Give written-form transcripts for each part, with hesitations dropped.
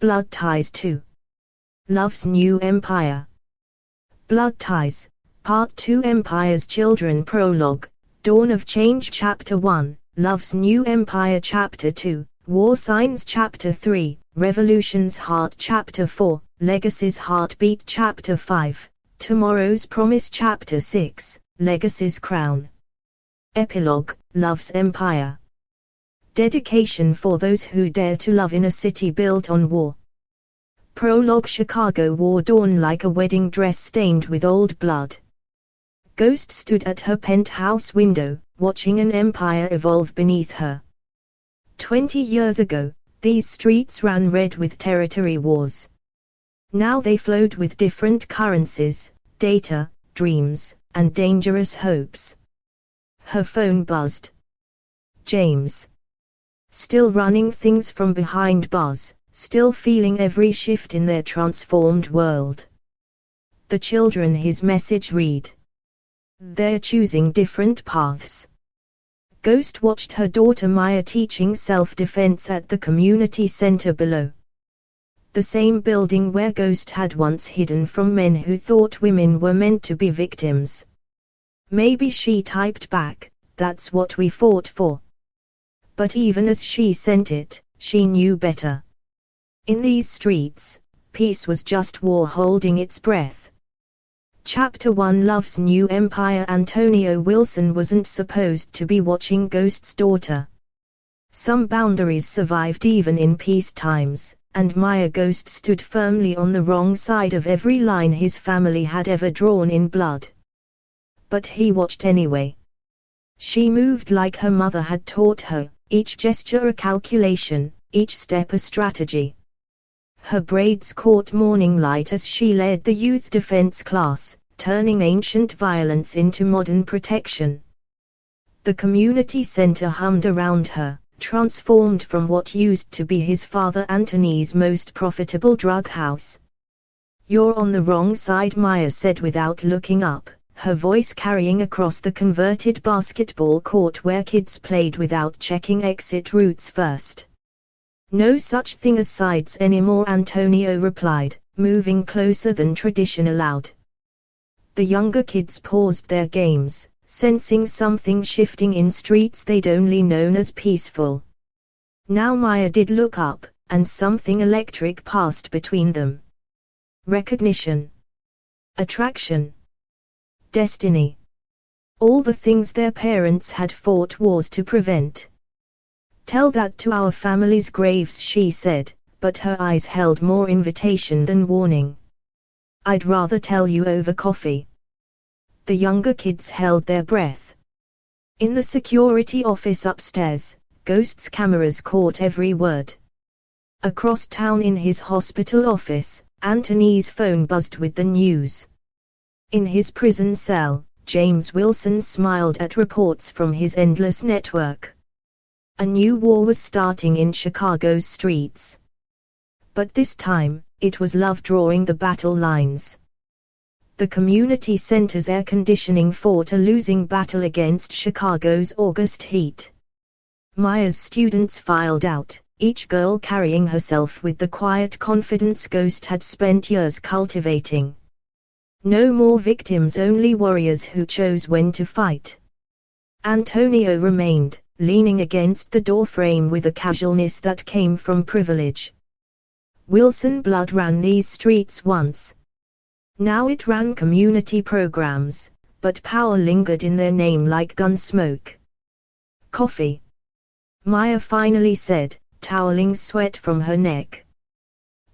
Blood Ties 2. Love's New Empire. Blood Ties, Part 2. Empire's Children. Prologue, Dawn of Change. Chapter 1, Love's New Empire. Chapter 2, War Signs. Chapter 3, Revolution's Heart. Chapter 4, Legacy's Heartbeat. Chapter 5, Tomorrow's Promise. Chapter 6, Legacy's Crown. Epilogue, Love's Empire. Dedication for those who dare to love in a city built on war. Prologue. Chicago wore dawn like a wedding dress stained with old blood. Ghost stood at her penthouse window, watching an empire evolve beneath her. 20 years ago, these streets ran red with territory wars. Now they flowed with different currencies, data, dreams, and dangerous hopes. Her phone buzzed. James. Still running things from behind bars, still feeling every shift in their transformed world. The children, his message read. They're choosing different paths. Ghost watched her daughter Maya teaching self-defense at the community center below. The same building where Ghost had once hidden from men who thought women were meant to be victims. Maybe she typed back, "That's what we fought for." But even as she sent it, she knew better. In these streets, peace was just war holding its breath. Chapter 1, Love's New Empire. Antonio Wilson wasn't supposed to be watching Ghost's daughter. Some boundaries survived even in peace times, and Maya Ghost stood firmly on the wrong side of every line his family had ever drawn in blood. But he watched anyway. She moved like her mother had taught her, each gesture a calculation, each step a strategy. Her braids caught morning light as she led the youth defense class, turning ancient violence into modern protection. The community center hummed around her, transformed from what used to be his father Antony's most profitable drug house. "You're on the wrong side," Maya said without looking up, her voice carrying across the converted basketball court where kids played without checking exit routes first. "No such thing as sides anymore," Antonio replied, moving closer than tradition allowed. The younger kids paused their games, sensing something shifting in streets they'd only known as peaceful. Now Maya did look up, and something electric passed between them. Recognition. Attraction. Destiny. All the things their parents had fought wars to prevent. "Tell that to our family's graves," she said, but her eyes held more invitation than warning. "I'd rather tell you over coffee." The younger kids held their breath. In the security office upstairs, Ghost's cameras caught every word. Across town in his hospital office, Antony's phone buzzed with the news. In his prison cell, James Wilson smiled at reports from his endless network. A new war was starting in Chicago's streets. But this time, it was love drawing the battle lines. The community center's air conditioning fought a losing battle against Chicago's August heat. Maya's students filed out, each girl carrying herself with the quiet confidence Ghost had spent years cultivating. No more victims, only warriors who chose when to fight. Antonio remained, leaning against the doorframe with a casualness that came from privilege. Wilson blood ran these streets once. Now it ran community programs, but power lingered in their name like gun smoke. "Coffee," Maya finally said, toweling sweat from her neck.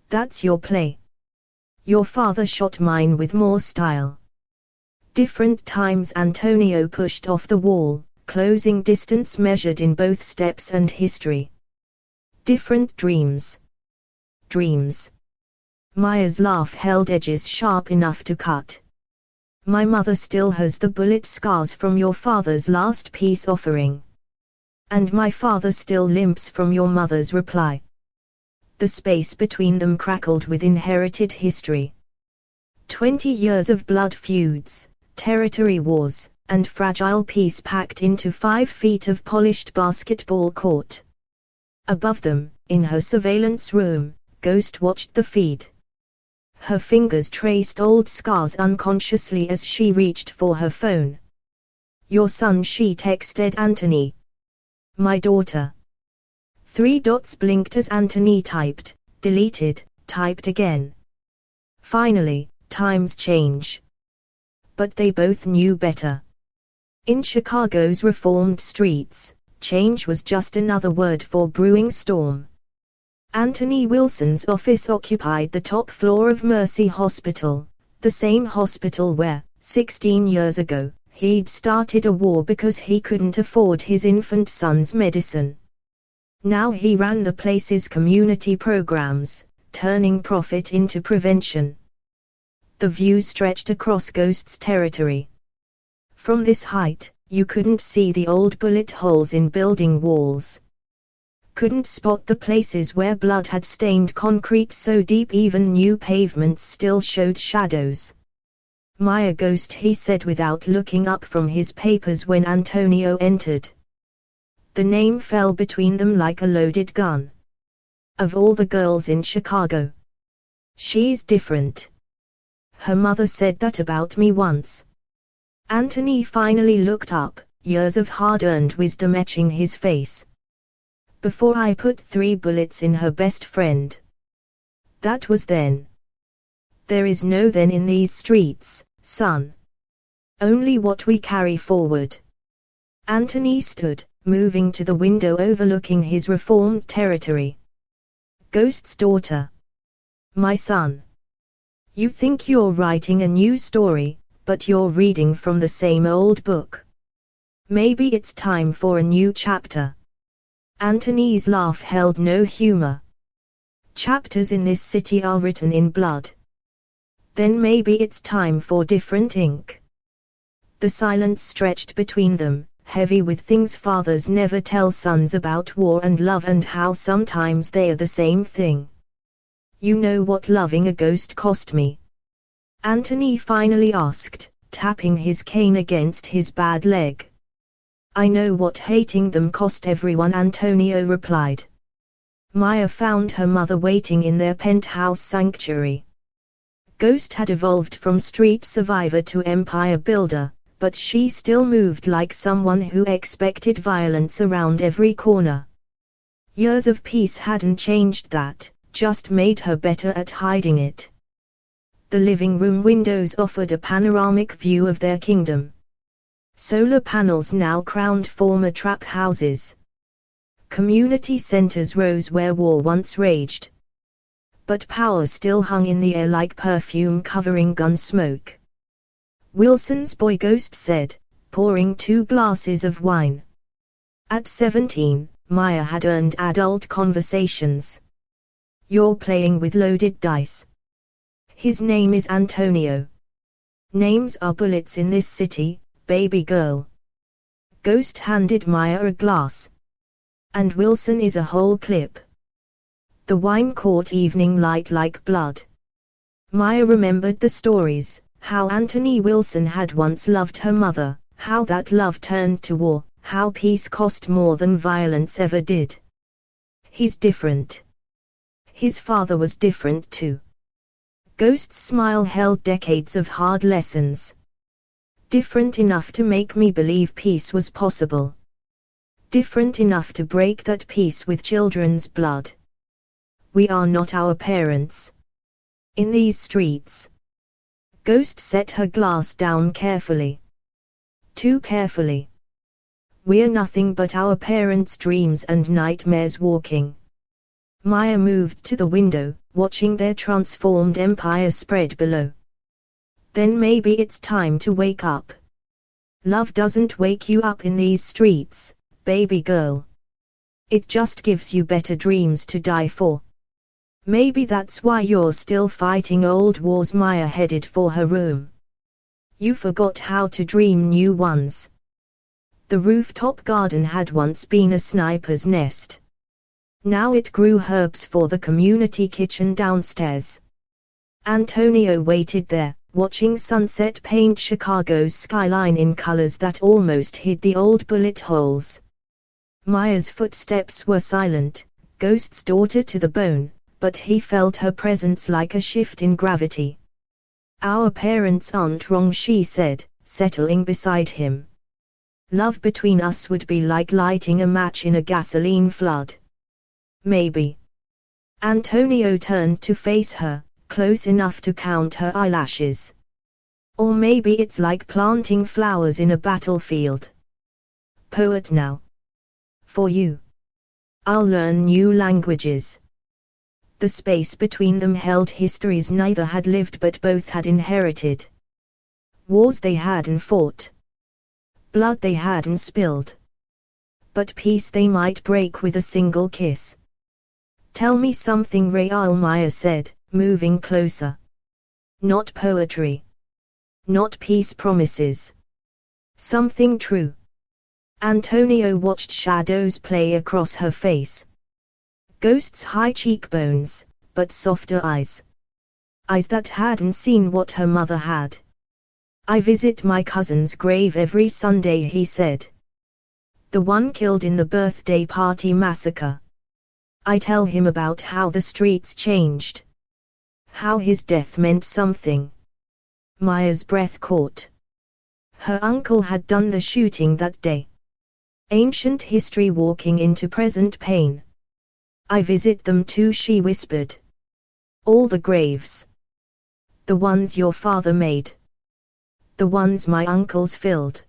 "That's your play. Your father shot mine with more style." Different times Antonio pushed off the wall, closing distance measured in both steps and history. Different dreams. Dreams. Maya's laugh held edges sharp enough to cut. "My mother still has the bullet scars from your father's last peace offering. And my father still limps from your mother's reply." The space between them crackled with inherited history. 20 years of blood feuds, territory wars, and fragile peace packed into 5 feet of polished basketball court. Above them, in her surveillance room, Ghost watched the feed. Her fingers traced old scars unconsciously as she reached for her phone. "Your son," she texted Anthony. "My daughter." 3 dots blinked as Anthony typed, deleted, typed again. Finally, times change. But they both knew better. In Chicago's reformed streets, change was just another word for brewing storm. Anthony Wilson's office occupied the top floor of Mercy Hospital, the same hospital where, 16 years ago, he'd started a war because he couldn't afford his infant son's medicine. Now he ran the place's community programs, turning profit into prevention. The view stretched across Ghost's territory. From this height, you couldn't see the old bullet holes in building walls. Couldn't spot the places where blood had stained concrete so deep even new pavements still showed shadows. "Maya Ghost," he said without looking up from his papers when Antonio entered. The name fell between them like a loaded gun. "Of all the girls in Chicago, she's different. Her mother said that about me once." Anthony finally looked up, years of hard-earned wisdom etching his face. "Before I put 3 bullets in her best friend. That was then. There is no then in these streets, son. Only what we carry forward." Anthony stood, moving to the window overlooking his reformed territory. "Ghost's daughter. My son. You think you're writing a new story, but you're reading from the same old book. Maybe it's time for a new chapter." Anthony's laugh held no humor. "Chapters in this city are written in blood. Then maybe it's time for different ink." The silence stretched between them, heavy with things fathers never tell sons about war and love and how sometimes they are the same thing. "You know what loving a ghost cost me?" Anthony finally asked, tapping his cane against his bad leg. "I know what hating them cost everyone," Antonio replied. Maya found her mother waiting in their penthouse sanctuary. Ghost had evolved from street survivor to empire builder, but she still moved like someone who expected violence around every corner. Years of peace hadn't changed that, just made her better at hiding it. The living room windows offered a panoramic view of their kingdom. Solar panels now crowned former trap houses. Community centers rose where war once raged. But power still hung in the air like perfume covering gun smoke. "Wilson's boy," Ghost said, pouring 2 glasses of wine. At 17, Maya had earned adult conversations. "You're playing with loaded dice. His name is Antonio. Names are bullets in this city, baby girl." Ghost handed Maya a glass. "And Wilson is a whole clip." The wine caught evening light like blood. Maya remembered the stories, how Anthony Wilson had once loved her mother, how that love turned to war, how peace cost more than violence ever did. "He's different. His father was different too." Ghost's smile held decades of hard lessons. "Different enough to make me believe peace was possible. Different enough to break that peace with children's blood. We are not our parents. In these streets." Ghost set her glass down carefully. Too carefully. "We're nothing but our parents' dreams and nightmares walking." Maya moved to the window, watching their transformed empire spread below. "Then maybe it's time to wake up. Love doesn't wake you up in these streets, baby girl. It just gives you better dreams to die for. Maybe that's why you're still fighting old wars." Maya headed for her room. "You forgot how to dream new ones." The rooftop garden had once been a sniper's nest. Now it grew herbs for the community kitchen downstairs. Antonio waited there, watching sunset paint Chicago's skyline in colors that almost hid the old bullet holes. Maya's footsteps were silent, Ghost's daughter to the bone, but he felt her presence like a shift in gravity. "Our parents aren't wrong," she said, settling beside him. "Love between us would be like lighting a match in a gasoline flood." "Maybe." Antonio turned to face her, close enough to count her eyelashes. "Or maybe it's like planting flowers in a battlefield." "Poet now. For you. I'll learn new languages." The space between them held histories neither had lived but both had inherited. Wars they hadn't fought. Blood they hadn't spilled. But peace they might break with a single kiss. "Tell me something real," Maya said, moving closer. "Not poetry. Not peace promises. Something true." Antonio watched shadows play across her face. Ghost's high cheekbones, but softer eyes. Eyes that hadn't seen what her mother had. "I visit my cousin's grave every Sunday," he said. "The one killed in the birthday party massacre. I tell him about how the streets changed. How his death meant something." Maya's breath caught. Her uncle had done the shooting that day. Ancient history walking into present pain. "I visit them too," she whispered. "All the graves. The ones your father made. The ones my uncles filled.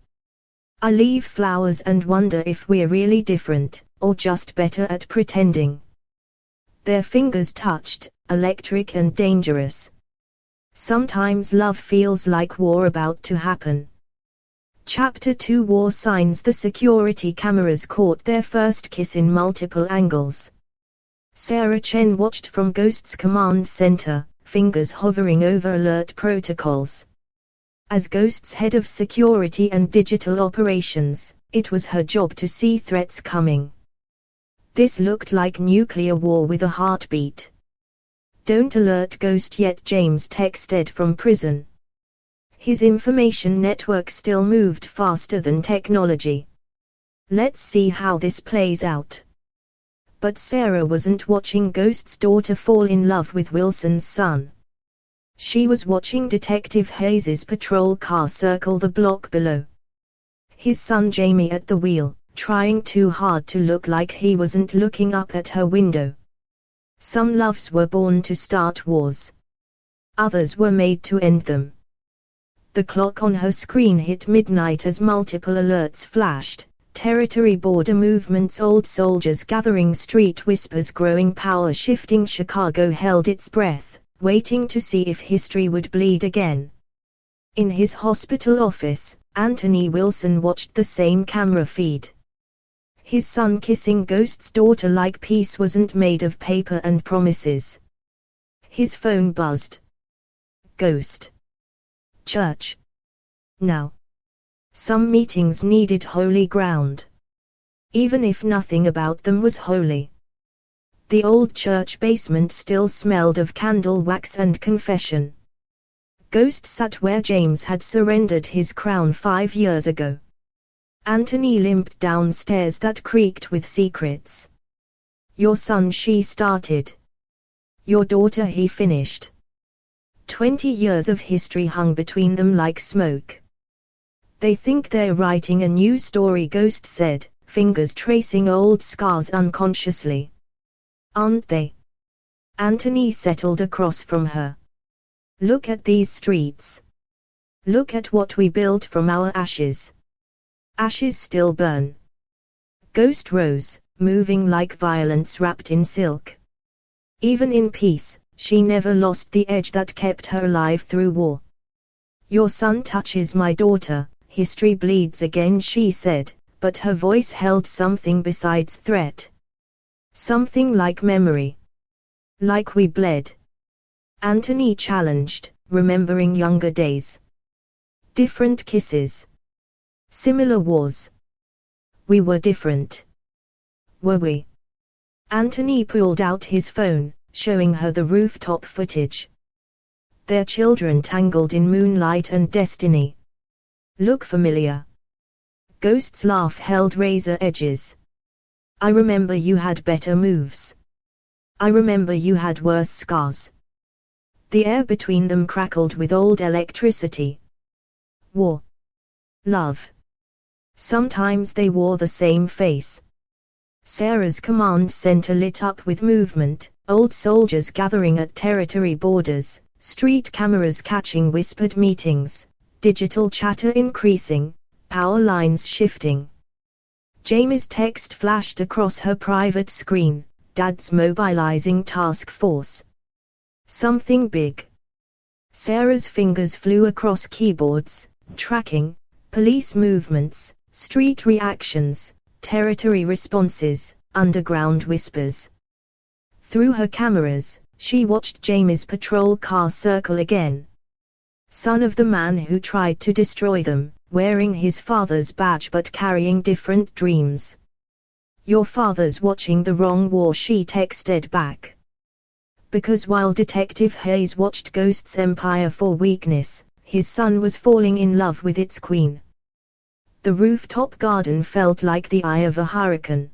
I leave flowers and wonder if we're really different, or just better at pretending." Their fingers touched, electric and dangerous. Sometimes love feels like war about to happen. Chapter 2 War Signs. The security cameras caught their first kiss in multiple angles. Sarah Chen watched from Ghost's command center, fingers hovering over alert protocols. As Ghost's head of security and digital operations, it was her job to see threats coming. This looked like nuclear war with a heartbeat. "Don't alert Ghost yet," James texted from prison. His information network still moved faster than technology. "Let's see how this plays out." But Sarah wasn't watching Ghost's daughter fall in love with Wilson's son. She was watching Detective Hayes's patrol car circle the block below. His son Jamie at the wheel, trying too hard to look like he wasn't looking up at her window. Some loves were born to start wars. Others were made to end them. The clock on her screen hit midnight as multiple alerts flashed. Territory border movements, old soldiers gathering, street whispers growing, power shifting. Chicago held its breath, waiting to see if history would bleed again. In his hospital office, Anthony Wilson watched the same camera feed. His son kissing Ghost's daughter like peace wasn't made of paper and promises. His phone buzzed. Ghost. Church. Now. Some meetings needed holy ground. Even if nothing about them was holy. The old church basement still smelled of candle wax and confession. Ghost sat where James had surrendered his crown 5 years ago. Anthony limped downstairs that creaked with secrets. "Your son," she started. "Your daughter," he finished. 20 years of history hung between them like smoke. "They think they're writing a new story," Ghost said, fingers tracing old scars unconsciously. "Aren't they?" Anthony settled across from her. "Look at these streets. Look at what we built from our ashes. Ashes still burn." Ghost rose, moving like violence wrapped in silk. Even in peace, she never lost the edge that kept her alive through war. "Your son touches my daughter, history bleeds again," she said, but her voice held something besides threat. Something like memory. "Like we bled." Anthony challenged, remembering younger days. Different kisses. Similar wars. We were different. Were we? Anthony pulled out his phone, showing her the rooftop footage. Their children tangled in moonlight and destiny. "Look familiar?" Ghost's laugh held razor edges. "I remember you had better moves." I remember you had worse scars. The air between them crackled with old electricity. War. Love. Sometimes they wore the same face. Sarah's command center lit up with movement, old soldiers gathering at territory borders, street cameras catching whispered meetings, digital chatter increasing, power lines shifting. Jamie's text flashed across her private screen, Dad's mobilizing task force. Something big. Sarah's fingers flew across keyboards, tracking police movements, street reactions, territory responses, underground whispers. Through her cameras, she watched Jamie's patrol car circle again. Son of the man who tried to destroy them, wearing his father's badge but carrying different dreams. Your father's watching the wrong war, she texted back. Because while Detective Hayes watched Ghost's empire for weakness, his son was falling in love with its queen. The rooftop garden felt like the eye of a hurricane.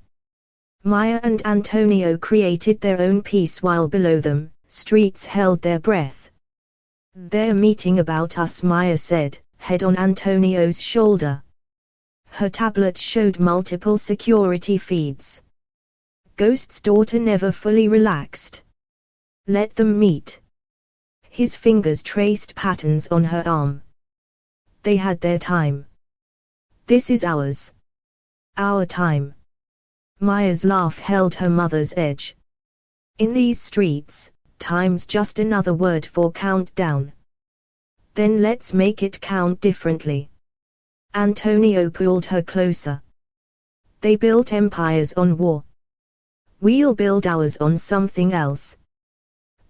Maya and Antonio created their own peace while below them, streets held their breath. They're meeting about us, Maya said, head on Antonio's shoulder. Her tablet showed multiple security feeds. Ghost's daughter never fully relaxed. Let them meet. His fingers traced patterns on her arm. They had their time. This is ours. Our time. Maya's laugh held her mother's edge. In these streets, time's just another word for countdown. Then let's make it count differently. Antonio pulled her closer. They built empires on war. We'll build ours on something else.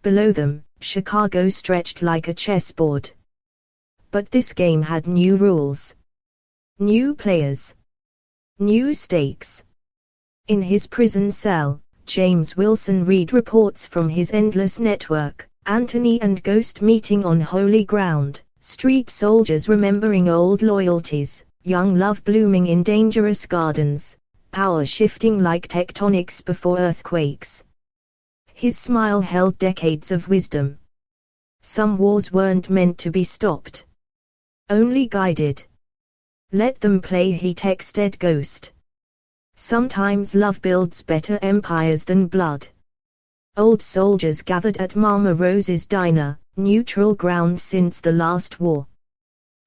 Below them, Chicago stretched like a chessboard. But this game had new rules. New players. New stakes. In his prison cell, James Wilson read reports from his endless network, Anthony and Ghost meeting on holy ground, street soldiers remembering old loyalties, young love blooming in dangerous gardens, power shifting like tectonics before earthquakes. His smile held decades of wisdom. Some wars weren't meant to be stopped. Only guided. Let them play, he texted Ghost. Sometimes love builds better empires than blood. Old soldiers gathered at Mama Rose's diner, neutral ground since the last war.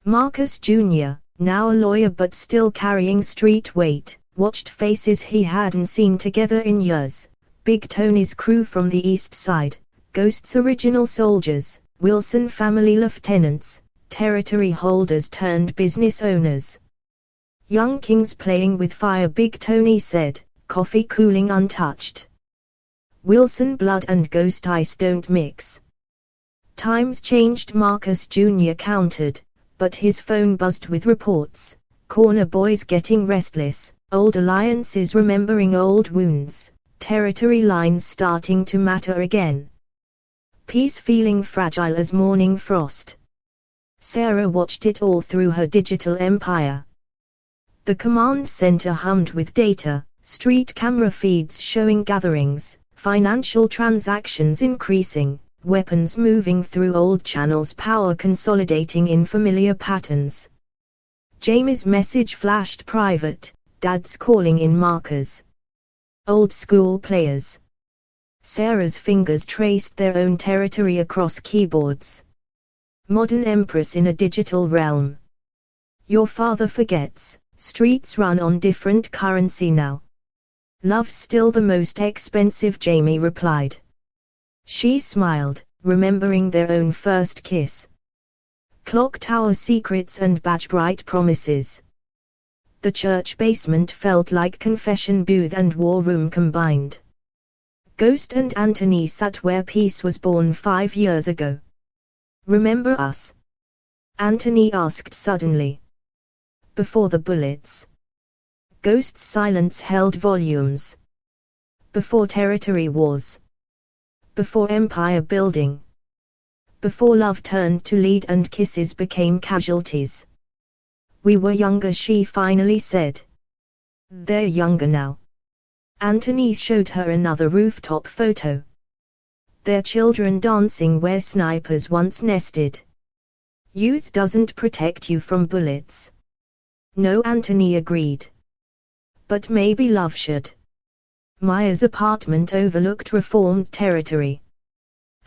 Marcus Jr., now a lawyer but still carrying street weight, watched faces he hadn't seen together in years. Big Tony's crew from the east side, Ghost's original soldiers, Wilson family lieutenants, territory holders turned business owners. Young kings playing with fire, Big Tony said, coffee cooling untouched. Wilson blood and Ghost ice don't mix. Times changed, Marcus Jr. countered, but his phone buzzed with reports, corner boys getting restless, old alliances remembering old wounds. Territory lines starting to matter again. Peace feeling fragile as morning frost. Sarah watched it all through her digital empire. The command center hummed with data, street camera feeds showing gatherings, financial transactions increasing, weapons moving through old channels, power consolidating in familiar patterns. Jamie's message flashed private, Dad's calling in markers. Old school players. Sarah's fingers traced their own territory across keyboards. Modern empress in a digital realm. Your father forgets, streets run on different currency now. Love's still the most expensive, Jamie replied. She smiled, remembering their own first kiss. Clock tower secrets and badge bright promises. The church basement felt like confession booth and war room combined. Ghost and Anthony sat where peace was born 5 years ago. Remember us? Anthony asked suddenly. Before the bullets. Ghost's silence held volumes. Before territory wars. Before empire building. Before love turned to lead and kisses became casualties. We were younger, she finally said. They're younger now. Anthony showed her another rooftop photo. their children dancing where snipers once nested. Youth doesn't protect you from bullets. No, Anthony agreed. But maybe love should. Maya's apartment overlooked reformed territory.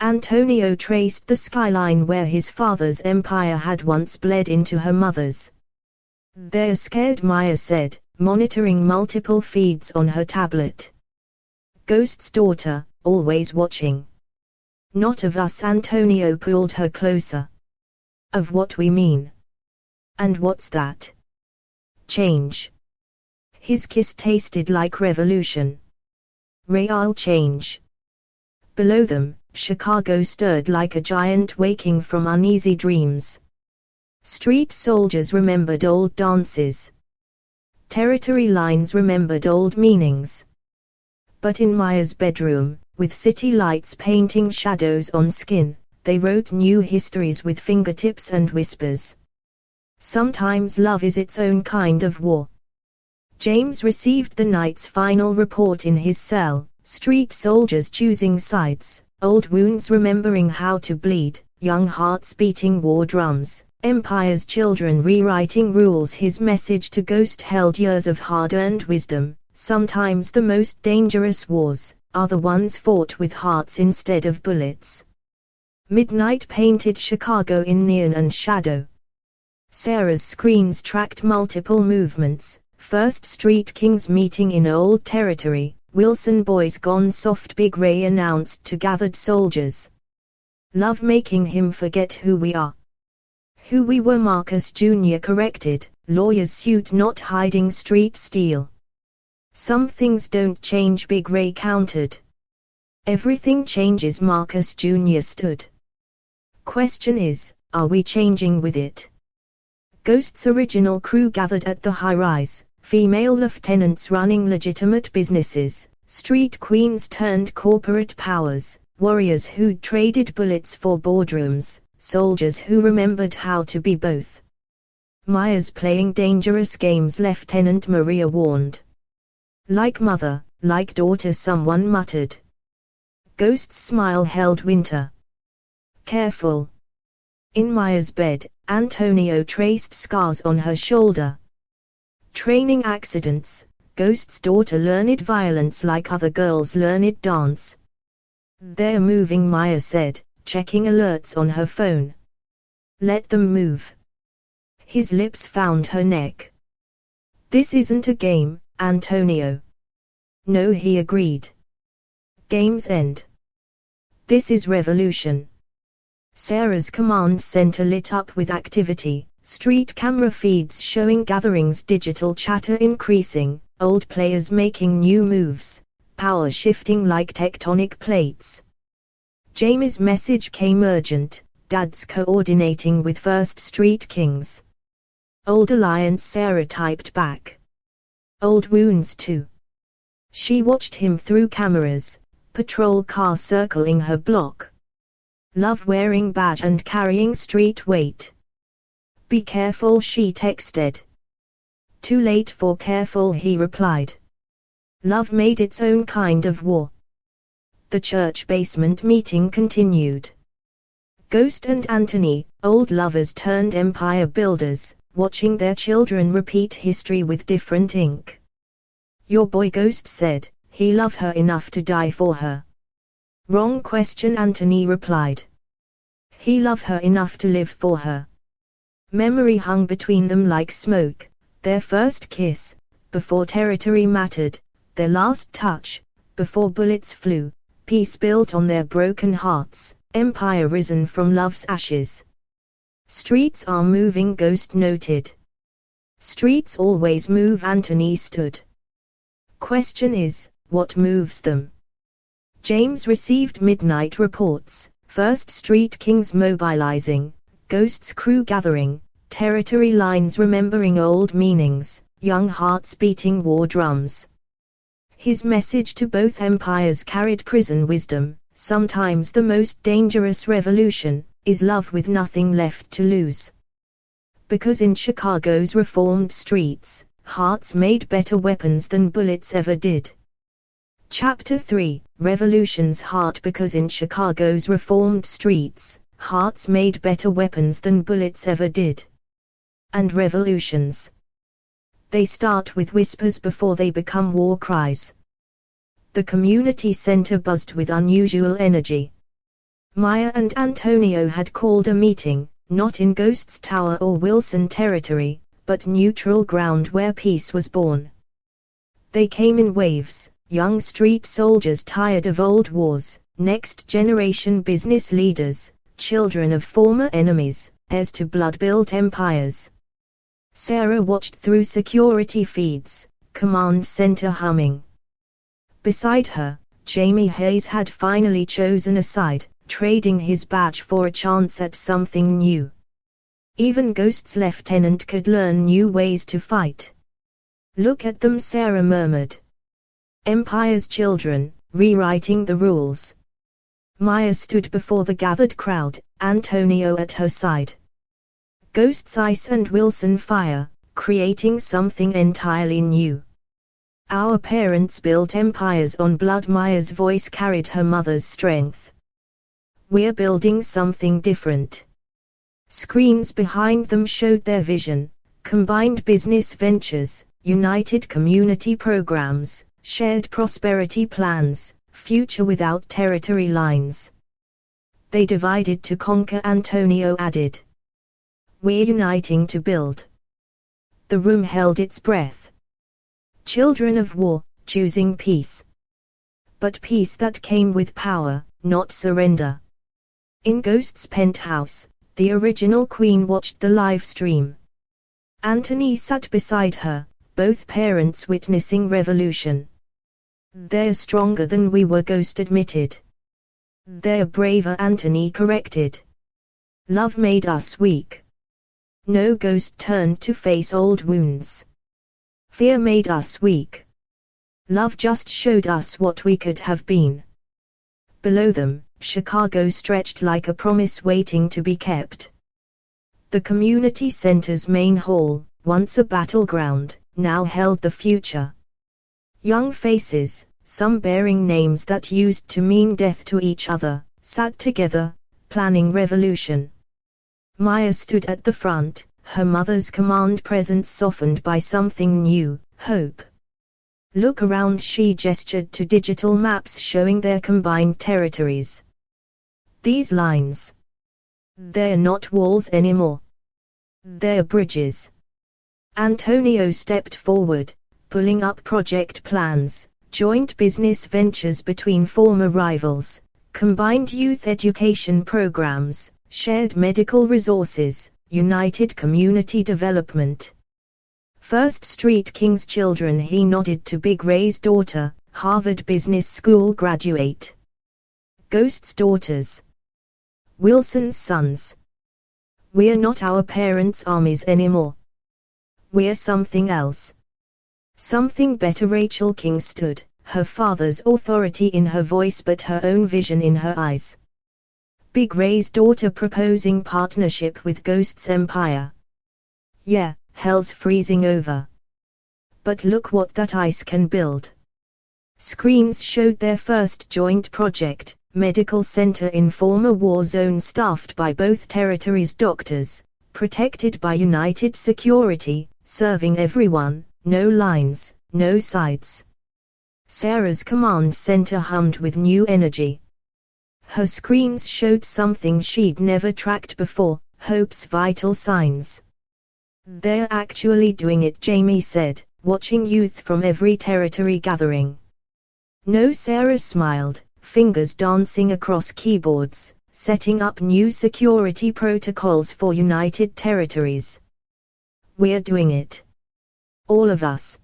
Antonio traced the skyline where his father's empire had once bled into her mother's. "They're scared," Maya said, monitoring multiple feeds on her tablet. "Ghost's daughter, always watching." "Not of us." Antonio pulled her closer. "Of what we mean." "And what's that?" "Change." His kiss tasted like revolution. Real change. Below them, Chicago stirred like a giant waking from uneasy dreams. Street soldiers remembered old dances. Territory lines remembered old meanings. But in Maya's bedroom, with city lights painting shadows on skin, they wrote new histories with fingertips and whispers. Sometimes love is its own kind of war. James received the night's final report in his cell: street soldiers choosing sides, old wounds remembering how to bleed, young hearts beating war drums, Empire's children rewriting rules. His message to Ghost held years of hard-earned wisdom: sometimes the most dangerous wars are the ones fought with hearts instead of bullets. Midnight painted Chicago in neon and shadow. Sarah's screens tracked multiple movements: First Street Kings meeting in old territory, Wilson boys gone soft, Big Ray announced to gathered soldiers. Love making him forget who we are. Who we were, Marcus Jr. corrected, lawyer's suit not hiding street steel. Some things don't change, Big Ray countered. Everything changes, Marcus Jr. stood. Question is, are we changing with it? Ghost's original crew gathered at the high-rise, female lieutenants running legitimate businesses, street queens turned corporate powers, warriors who'd traded bullets for boardrooms, soldiers who remembered how to be both. Maya's playing dangerous games, Lieutenant Maria warned. Like mother, like daughter, someone muttered. Ghost's smile held winter. Careful. In Maya's bed, Antonio traced scars on her shoulder. Training accidents. Ghost's daughter learned violence like other girls learned dance. They're moving, Maya said, checking alerts on her phone. Let them move. His lips found her neck. This isn't a game, Antonio. No, he agreed. Games end. This is revolution. Sarah's command center lit up with activity, street camera feeds showing gatherings, digital chatter increasing, old players making new moves, power shifting like tectonic plates. Jamie's message came urgent: Dad's coordinating with First Street Kings. Old alliance, Sarah typed back. Old wounds too. She watched him through cameras, patrol car circling her block. Love wearing badge and carrying street weight. Be careful, she texted. Too late for careful, he replied. Love made its own kind of war. The church basement meeting continued. Ghost and Anthony, old lovers turned empire builders, watching their children repeat history with different ink. Your boy, Ghost said, he loved her enough to die for her. Wrong question, Anthony replied. He loved her enough to live for her. Memory hung between them like smoke, their first kiss, before territory mattered, their last touch, before bullets flew, peace built on their broken hearts, empire risen from love's ashes. Streets are moving, Ghost noted. Streets always move, Anthony stood. Question is, what moves them? James received midnight reports: First Street Kings mobilizing, Ghost's crew gathering, territory lines remembering old meanings, young hearts beating war drums. His message to both empires carried prison wisdom: sometimes the most dangerous revolution is love with nothing left to lose. Because in Chicago's reformed streets, hearts made better weapons than bullets ever did. Chapter 3: revolution's heart, because in Chicago's reformed streets, hearts made better weapons than bullets ever did. And revolutions, they start with whispers before they become war cries. The community center buzzed with unusual energy. Maya and Antonio had called a meeting, not in Ghost's Tower or Wilson territory, but neutral ground where peace was born. They came in waves, young street soldiers tired of old wars, next-generation business leaders, children of former enemies, heirs to blood-built empires. Sarah watched through security feeds, command center humming. Beside her, Jamie Hayes had finally chosen a side, trading his badge for a chance at something new. Even Ghost's lieutenant could learn new ways to fight. "Look at them," Sarah murmured. "Empire's children, rewriting the rules." Maya stood before the gathered crowd, Antonio at her side. Ghost's ice and Wilson fire, creating something entirely new. "Our parents built empires on blood." Maya's voice carried her mother's strength. "We're building something different." Screens behind them showed their vision: combined business ventures, united community programs, shared prosperity plans, future without territory lines. "They divided to conquer," Antonio added. "We're uniting to build." The room held its breath. Children of war, choosing peace. But peace that came with power, not surrender. In Ghost's penthouse, the original queen watched the live stream. Anthony sat beside her, both parents witnessing revolution. "They're stronger than we were," Ghost admitted. "They're braver," Anthony corrected. "Love made us weak." "No," Ghost turned to face old wounds. "Fear made us weak. Love just showed us what we could have been." Below them, Chicago stretched like a promise waiting to be kept. The community center's main hall, once a battleground, now held the future. Young faces, some bearing names that used to mean death to each other, sat together, planning revolution. Maya stood at the front, her mother's command presence softened by something new, hope. "Look around," she gestured to digital maps showing their combined territories. "These lines. They're not walls anymore. They're bridges." Antonio stepped forward, pulling up project plans, joint business ventures between former rivals, combined youth education programs, shared medical resources, united community development. "First Street King's children," he nodded to Big Ray's daughter, Harvard Business School graduate. "Ghost's daughters. Wilson's sons. We're not our parents' armies anymore. We're something else. Something better." Rachel King stood, her father's authority in her voice but her own vision in her eyes. Big Ray's daughter proposing partnership with Ghost's empire. "Yeah, hell's freezing over. But look what that ice can build." Screens showed their first joint project, medical center in former war zone staffed by both territories' doctors, protected by united security, serving everyone, no lines, no sides. Sarah's command center hummed with new energy. Her screens showed something she'd never tracked before, hope's vital signs. "They're actually doing it," Jamie said, watching youth from every territory gathering. "No," Sarah smiled, fingers dancing across keyboards, setting up new security protocols for united territories. "We're doing it. All of us."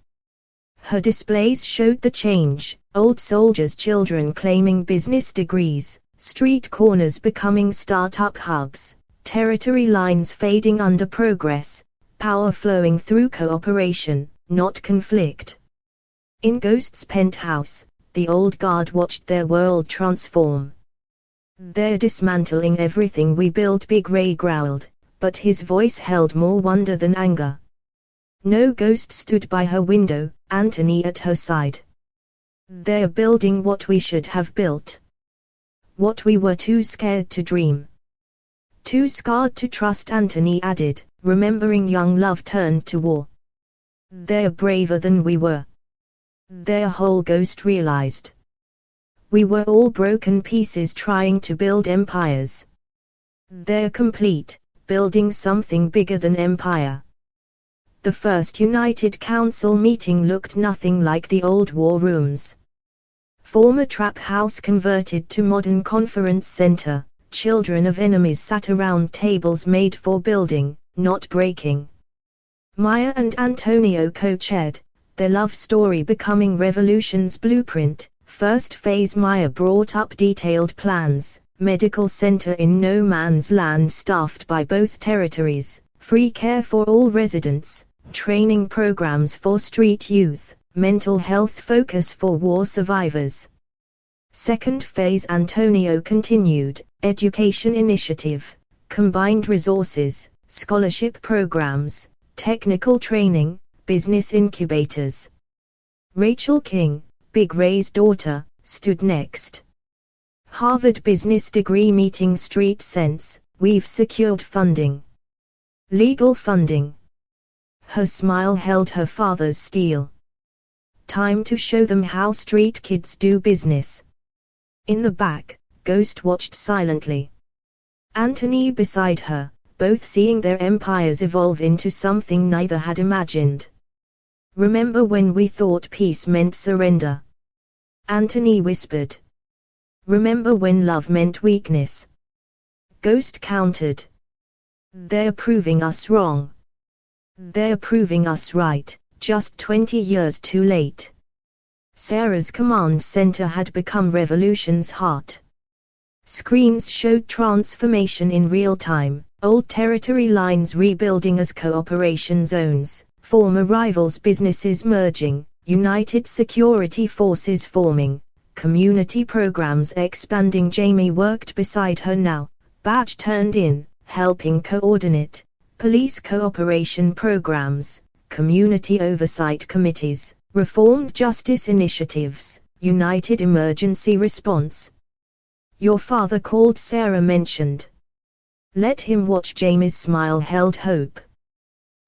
Her displays showed the change: old soldiers' children claiming business degrees, street corners becoming startup hubs, territory lines fading under progress, power flowing through cooperation, not conflict. In Ghost's penthouse, the old guard watched their world transform. "They're dismantling everything we built," Big Ray growled, but his voice held more wonder than anger. No, Ghost stood by her window, Anthony at her side. They're building what we should have built. What we were too scared to dream. Too scarred to trust, Anthony added, remembering young love turned to war. They're braver than we were. Their whole Ghost realized. We were all broken pieces trying to build empires. They're complete, building something bigger than empire. The first United Council meeting looked nothing like the old war rooms. Former trap house converted to modern conference center, children of enemies sat around tables made for building, not breaking. Maya and Antonio co-chaired, their love story becoming revolution's blueprint. First phase, Maya brought up detailed plans, medical center in no man's land staffed by both territories, free care for all residents, training programs for street youth, mental health focus for war survivors. Second phase, Antonio continued, education initiative, combined resources, scholarship programs, technical training, business incubators. Rachel King, Big Ray's daughter, stood next. Harvard business degree meeting street sense, we've secured funding. Legal funding. Her smile held her father's steel. Time to show them how street kids do business. In the back, Ghost watched silently. Anthony beside her, both seeing their empires evolve into something neither had imagined. Remember when we thought peace meant surrender? Anthony whispered. Remember when love meant weakness? Ghost countered. They're proving us wrong. They're proving us right, just 20 years too late. Sarah's command center had become revolution's heart. Screens showed transformation in real time, old territory lines rebuilding as cooperation zones, former rivals businesses merging, united security forces forming, community programs expanding. Jamie worked beside her now, badge turned in, helping coordinate police cooperation programs, community oversight committees, reformed justice initiatives, united emergency response. Your father called, Sarah mentioned. Let him watch. Jamie's smile held hope.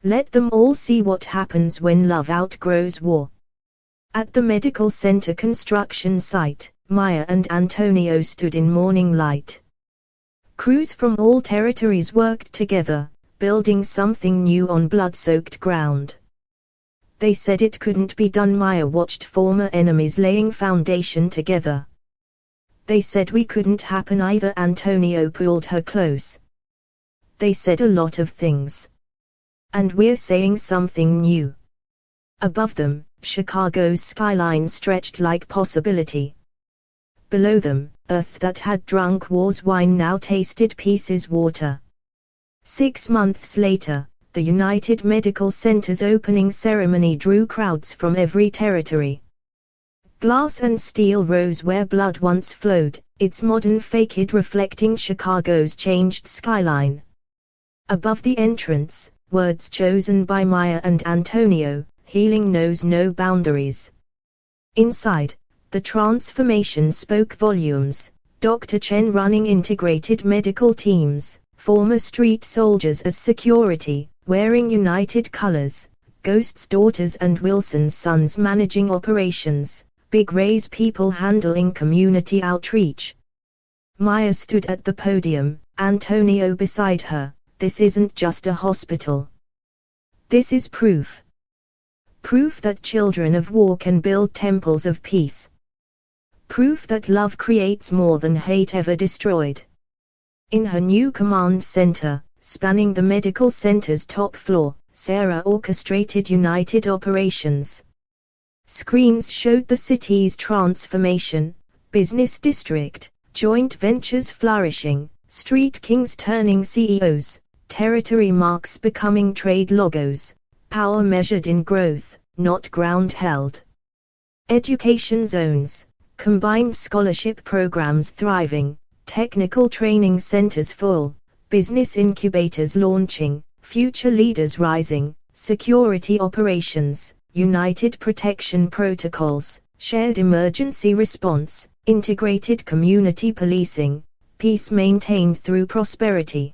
Let them all see what happens when love outgrows war. At the medical center construction site, Maya and Antonio stood in morning light. Crews from all territories worked together, building something new on blood-soaked ground. They said it couldn't be done. Maya watched former enemies laying foundation together. They said we couldn't happen either. Antonio pulled her close. They said a lot of things. And we're saying something new. Above them, Chicago's skyline stretched like possibility. Below them, earth that had drunk war's wine now tasted peace's water. 6 months later, the United Medical Center's opening ceremony drew crowds from every territory. Glass and steel rose where blood once flowed, its modern facade reflecting Chicago's changed skyline. Above the entrance, words chosen by Maya and Antonio, healing knows no boundaries. Inside, the transformation spoke volumes, Dr. Chen running integrated medical teams, former street soldiers as security, wearing united colors, Ghost's daughters and Wilson's sons managing operations, Big Ray's people handling community outreach. Maya stood at the podium, Antonio beside her. This isn't just a hospital. This is proof. Proof that children of war can build temples of peace. Proof that love creates more than hate ever destroyed. In her new command center, spanning the medical center's top floor, Sarah orchestrated united operations. Screens showed the city's transformation, business district, joint ventures flourishing, street kings turning CEOs, territory marks becoming trade logos, power measured in growth, not ground held. Education zones, combined scholarship programs thriving, technical training centers full, business incubators launching, future leaders rising, security operations, united protection protocols, shared emergency response, integrated community policing, peace maintained through prosperity.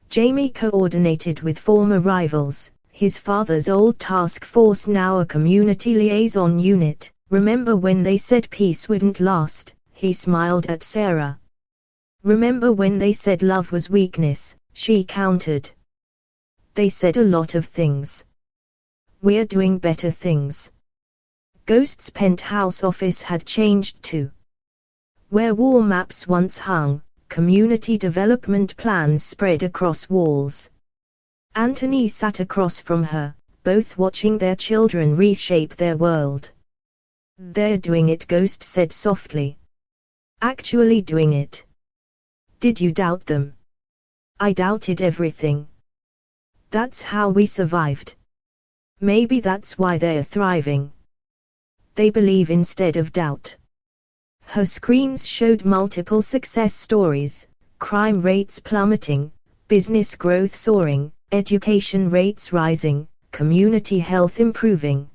Jamie coordinated with former rivals, his father's old task force, now a community liaison unit. Remember when they said peace wouldn't last? He smiled at Sarah. Remember when they said love was weakness? She countered. They said a lot of things. We're doing better things. Ghost's penthouse office had changed too. Where war maps once hung, community development plans spread across walls. Anthony sat across from her, both watching their children reshape their world. They're doing it, Ghost said softly. Actually doing it. Did you doubt them? I doubted everything. That's how we survived. Maybe that's why they're thriving. They believe instead of doubt. Her screens showed multiple success stories, crime rates plummeting, business growth soaring, education rates rising, community health improving.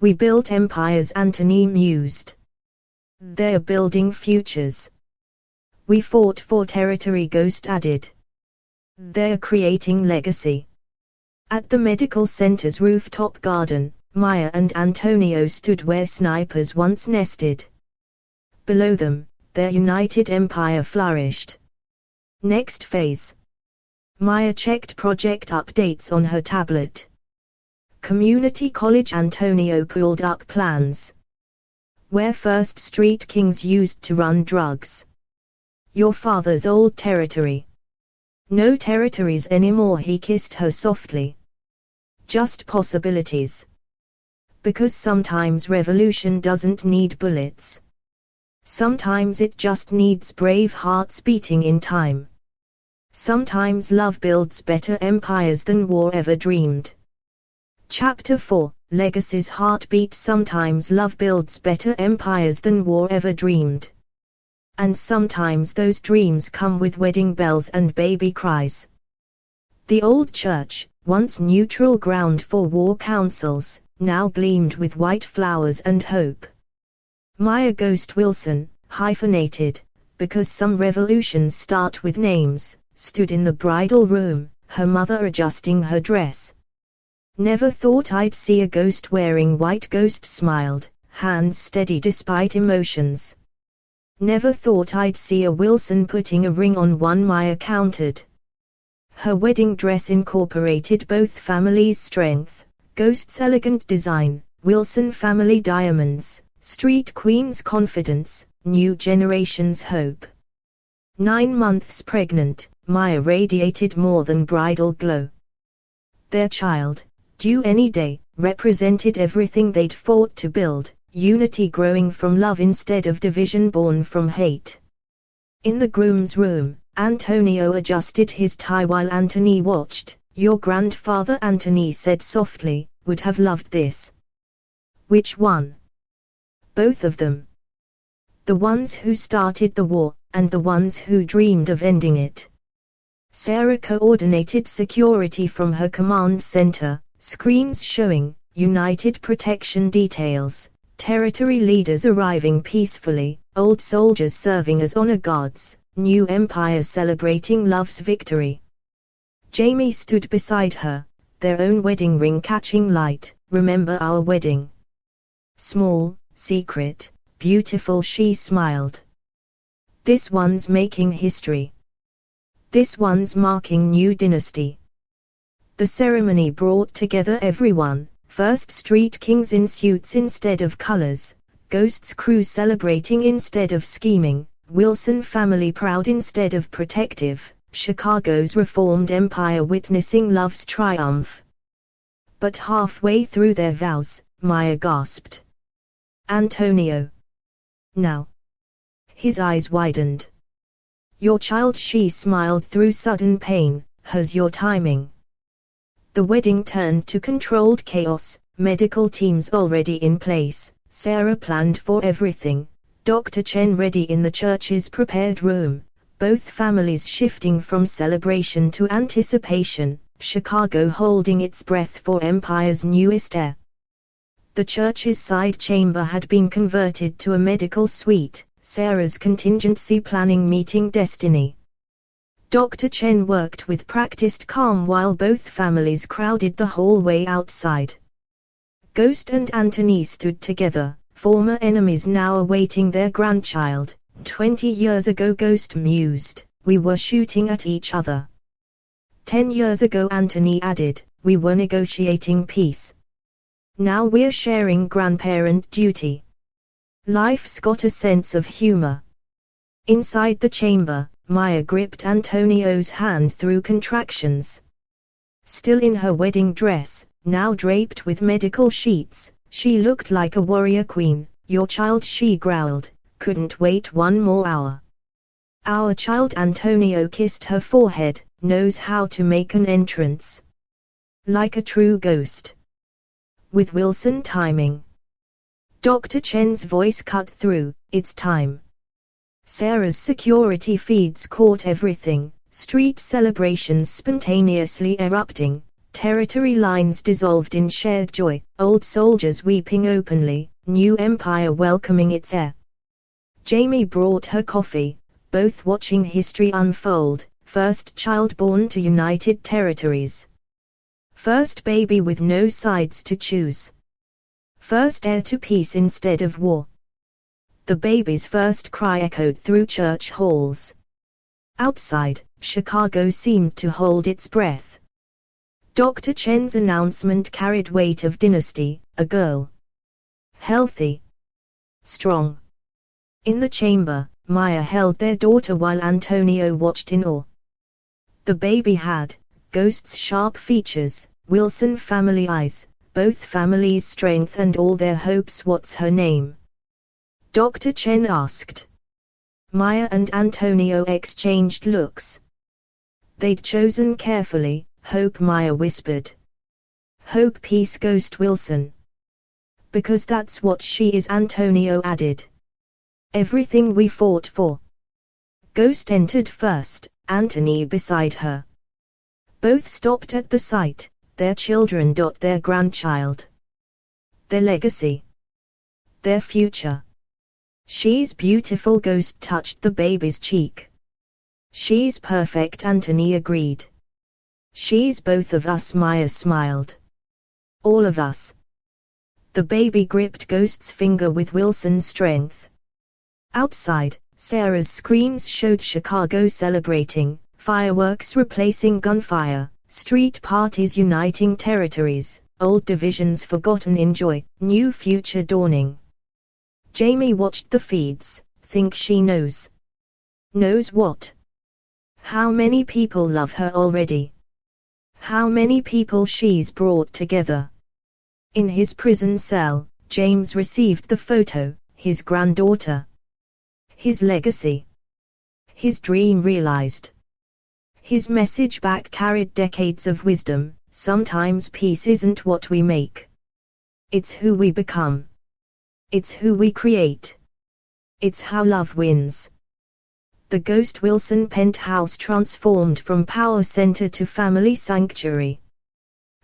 We built empires, Anthony mused. They're building futures. We fought for territory, Ghost added. They're creating legacy. At the medical center's rooftop garden, Maya and Antonio stood where snipers once nested. Below them, their united empire flourished. Next phase. Maya checked project updates on her tablet. Community college, Antonio pulled up plans. Where First Street Kings used to run drugs. Your father's old territory. No territories anymore, he kissed her softly. Just possibilities. Because sometimes revolution doesn't need bullets. Sometimes it just needs brave hearts beating in time. Sometimes love builds better empires than war ever dreamed. Chapter 4, Legacy's Heartbeat. Sometimes love builds better empires than war ever dreamed. And sometimes those dreams come with wedding bells and baby cries. The old church, once neutral ground for war councils, now gleamed with white flowers and hope. Maya Ghost Wilson, hyphenated, because some revolutions start with names, stood in the bridal room, her mother adjusting her dress. Never thought I'd see a ghost wearing white. Ghost smiled, hands steady despite emotions. Never thought I'd see a Wilson putting a ring on one, Maya countered. Her wedding dress incorporated both families' strength, Ghost's elegant design, Wilson family diamonds, Street Queen's confidence, new generation's hope. 9 months pregnant, Maya radiated more than bridal glow. Their child, due any day, represented everything they'd fought to build, unity growing from love instead of division born from hate. In the groom's room, Antonio adjusted his tie while Anthony watched. Your grandfather, Anthony said softly, would have loved this. Which one? Both of them. The ones who started the war, and the ones who dreamed of ending it. Sarah coordinated security from her command center, screens showing United Protection details, territory leaders arriving peacefully, old soldiers serving as honor guards, new empire celebrating love's victory. Jamie stood beside her, their own wedding ring catching light. Remember our wedding? Small, secret, beautiful, she smiled. This one's making history. This one's marking new dynasty. The ceremony brought together everyone, First Street Kings in suits instead of colors, Ghost's crew celebrating instead of scheming, Wilson family proud instead of protective, Chicago's reformed empire witnessing love's triumph. But halfway through their vows, Maya gasped. Antonio. Now. His eyes widened. Your child, she smiled through sudden pain, how's your timing? The wedding turned to controlled chaos, medical teams already in place, Sarah planned for everything, Dr. Chen ready in the church's prepared room, both families shifting from celebration to anticipation, Chicago holding its breath for Empire's newest heir. The church's side chamber had been converted to a medical suite, Sarah's contingency planning meeting destiny. Dr. Chen worked with practiced calm while both families crowded the hallway outside. Ghost and Anthony stood together, former enemies now awaiting their grandchild. 20 years ago, Ghost mused, we were shooting at each other. 10 years ago, Anthony added, we were negotiating peace. Now we're sharing grandparent duty. Life's got a sense of humor. Inside the chamber, Maya gripped Antonio's hand through contractions. Still in her wedding dress, now draped with medical sheets, she looked like a warrior queen. Your child, she growled, couldn't wait one more hour. Our child, Antonio kissed her forehead, knows how to make an entrance. Like a true ghost. With Wilson timing. Dr. Chen's voice cut through, it's time. Sarah's security feeds caught everything, street celebrations spontaneously erupting, territory lines dissolved in shared joy, old soldiers weeping openly, new empire welcoming its heir. Jamie brought her coffee, both watching history unfold, first child born to United Territories. First baby with no sides to choose. First heir to peace instead of war. The baby's first cry echoed through church halls. Outside, Chicago seemed to hold its breath. Dr. Chen's announcement carried weight of dynasty, a girl. Healthy. Strong. In the chamber, Maya held their daughter while Antonio watched in awe. The baby had, Ghost's sharp features, Wilson family eyes, both families' strength and all their hopes. What's her name? Dr. Chen asked. Maya and Antonio exchanged looks. They'd chosen carefully, Hope, Maya whispered. Hope Peace Ghost Wilson. Because that's what she is, Antonio added. Everything we fought for. Ghost entered first, Anthony beside her. Both stopped at the sight, their children. Their grandchild. Their legacy. Their future. She's beautiful, Ghost touched the baby's cheek. She's perfect, Anthony agreed. She's both of us, Maya smiled. All of us. The baby gripped Ghost's finger with Wilson's strength. Outside, Sarah's screens showed Chicago celebrating, fireworks replacing gunfire, street parties uniting territories, old divisions forgotten in joy, new future dawning. Jamie watched the feeds, think she knows. Knows what? How many people love her already? How many people she's brought together? In his prison cell, James received the photo, his granddaughter. His legacy. His dream realized. His message back carried decades of wisdom. Sometimes peace isn't what we make. It's who we become. It's who we create. It's how love wins. The Ghost Wilson penthouse transformed from power center to family sanctuary.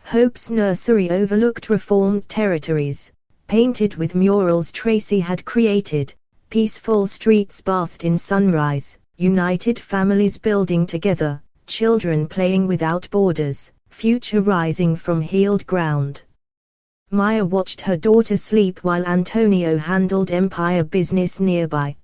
Hope's nursery overlooked reformed territories, painted with murals Tracy had created, peaceful streets bathed in sunrise, united families building together, children playing without borders, future rising from healed ground. Maya watched her daughter sleep while Antonio handled empire business nearby.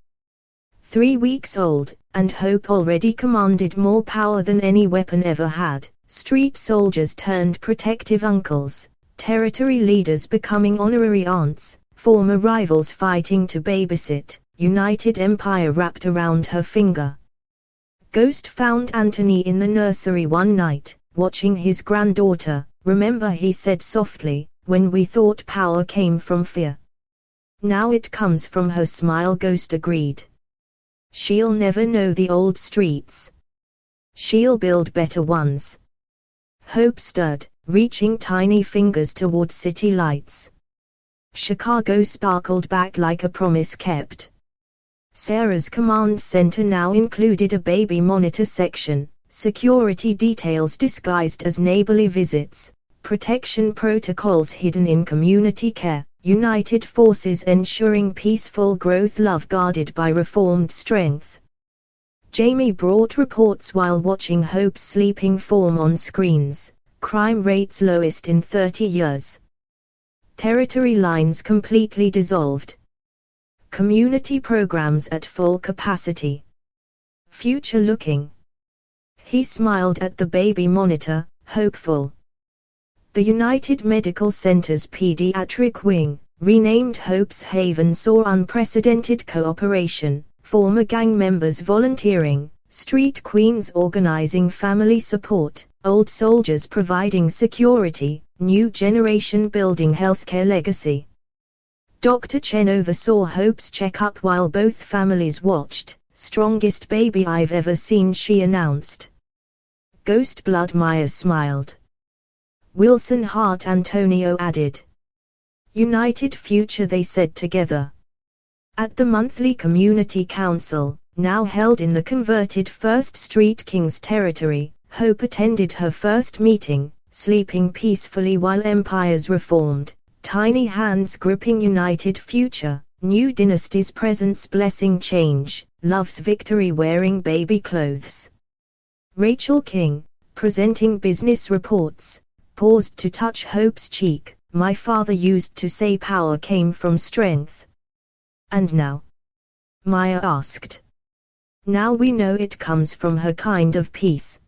3 weeks old, and Hope already commanded more power than any weapon ever had. Street soldiers turned protective uncles, territory leaders becoming honorary aunts, former rivals fighting to babysit, united empire wrapped around her finger. Ghost found Anthony in the nursery one night, watching his granddaughter. Remember, he said softly, when we thought power came from fear. Now it comes from her smile, Ghost agreed. She'll never know the old streets. She'll build better ones. Hope stirred, reaching tiny fingers toward city lights. Chicago sparkled back like a promise kept. Sarah's command center now included a baby monitor section, security details disguised as neighborly visits, protection protocols hidden in community care, united forces ensuring peaceful growth, love guarded by reformed strength. Jamie brought reports while watching Hope's sleeping form on screens, crime rates lowest in 30 years. Territory lines completely dissolved. Community programs at full capacity. Future looking. He smiled at the baby monitor, hopeful. The United Medical Center's pediatric wing, renamed Hope's Haven, saw unprecedented cooperation, former gang members volunteering, street queens organizing family support, old soldiers providing security, new generation building healthcare legacy. Dr. Chen oversaw Hope's checkup while both families watched. Strongest baby I've ever seen, she announced. Ghost blood, Maya smiled. Wilson Hart, Antonio added. United future, they said together. At the monthly community council, now held in the converted First Street Kings territory, Hope attended her first meeting, sleeping peacefully while empires reformed, tiny hands gripping united future, new dynasties presence blessing change, love's victory wearing baby clothes. Rachel King, presenting business reports, paused to touch Hope's cheek. My father used to say power came from strength. And now? Maya asked. Now we know it comes from her kind of peace.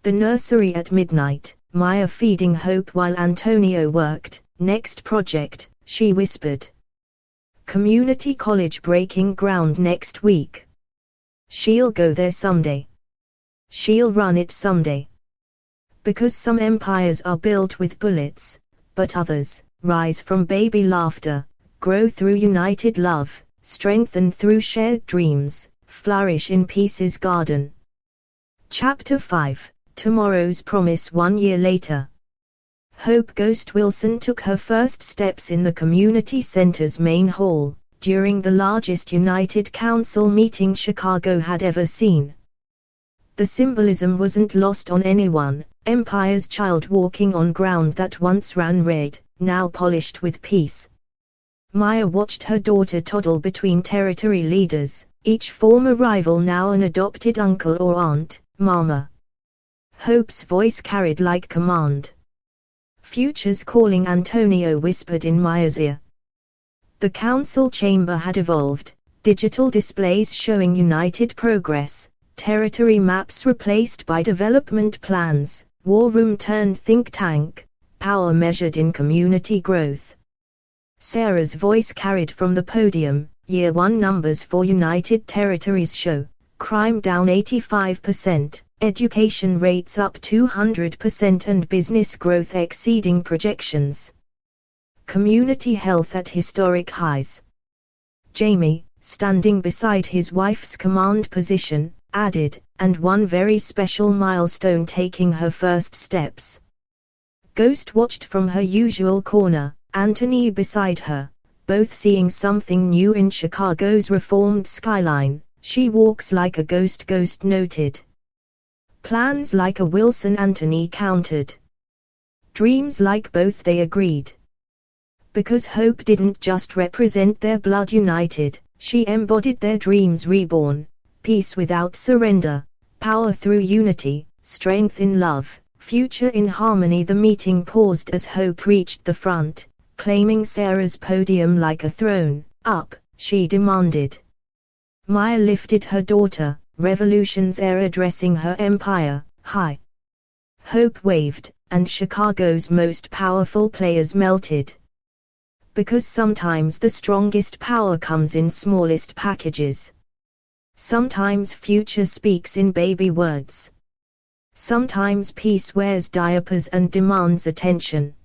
The nursery at midnight, Maya feeding Hope while Antonio worked. Next project, she whispered. Community college breaking ground next week. She'll go there someday. She'll run it someday. Because some empires are built with bullets, but others rise from baby laughter, grow through united love, strengthen through shared dreams, flourish in peace's garden. Chapter 5, Tomorrow's Promise. 1 year later. Hope Ghost Wilson took her first steps in the community center's main hall, during the largest United Council meeting Chicago had ever seen. The symbolism wasn't lost on anyone, Empire's child walking on ground that once ran red, now polished with peace. Maya watched her daughter toddle between territory leaders, each former rival now an adopted uncle or aunt, Mama. Hope's voice carried like command. Futures calling, Antonio whispered in Maya's ear. The council chamber had evolved, digital displays showing united progress, territory maps replaced by development plans, war room turned think tank, power measured in community growth. Sarah's voice carried from the podium. Year 1 numbers for United Territories show, crime down 85%, education rates up 200% and business growth exceeding projections. Community health at historic highs. Jamie, standing beside his wife's command position, added, and one very special milestone, taking her first steps. Ghost watched from her usual corner, Anthony beside her, both seeing something new in Chicago's reformed skyline. She walks like a ghost, Ghost noted. Plans like a Wilson, Anthony countered. Dreams like both, they agreed. Because Hope didn't just represent their blood united, she embodied their dreams reborn. Peace without surrender, power through unity, strength in love, future in harmony. The meeting paused as Hope reached the front, claiming Sarah's podium like a throne. Up, she demanded. Maya lifted her daughter, Revolution's heir, addressing her empire. High. Hope waved, and Chicago's most powerful players melted. Because sometimes the strongest power comes in smallest packages. Sometimes future speaks in baby words. Sometimes peace wears diapers and demands attention.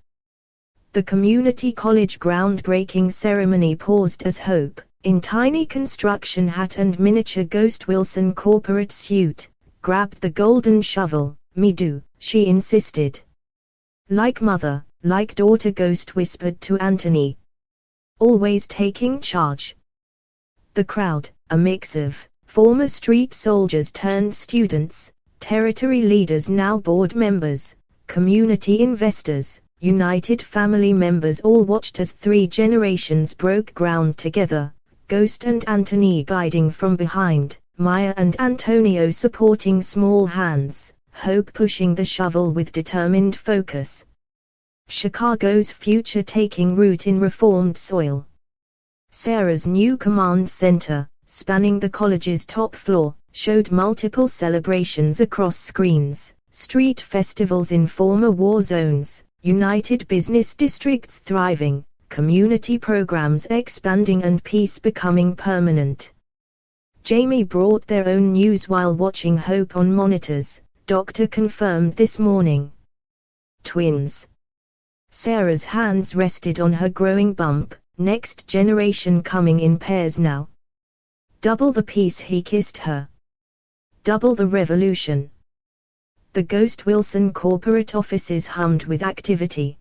The community college groundbreaking ceremony paused as Hope, in tiny construction hat and miniature Ghost Wilson corporate suit, grabbed the golden shovel. Me do, she insisted. Like mother, like daughter, Ghost whispered to Anthony. Always taking charge. The crowd, a mix of former street soldiers turned students, territory leaders now board members, community investors, united family members all watched as 3 generations broke ground together, Ghost and Anthony guiding from behind, Maya and Antonio supporting small hands, Hope pushing the shovel with determined focus. Chicago's future taking root in reformed soil. Sarah's new command center, spanning the college's top floor, showed multiple celebrations across screens, street festivals in former war zones, united business districts thriving, community programs expanding and peace becoming permanent. Jamie brought their own news while watching Hope on monitors. Doctor confirmed this morning. Twins. Sarah's hands rested on her growing bump, next generation coming in pairs now. Double the peace, he kissed her. Double the revolution. The Ghost Wilson corporate offices hummed with activity.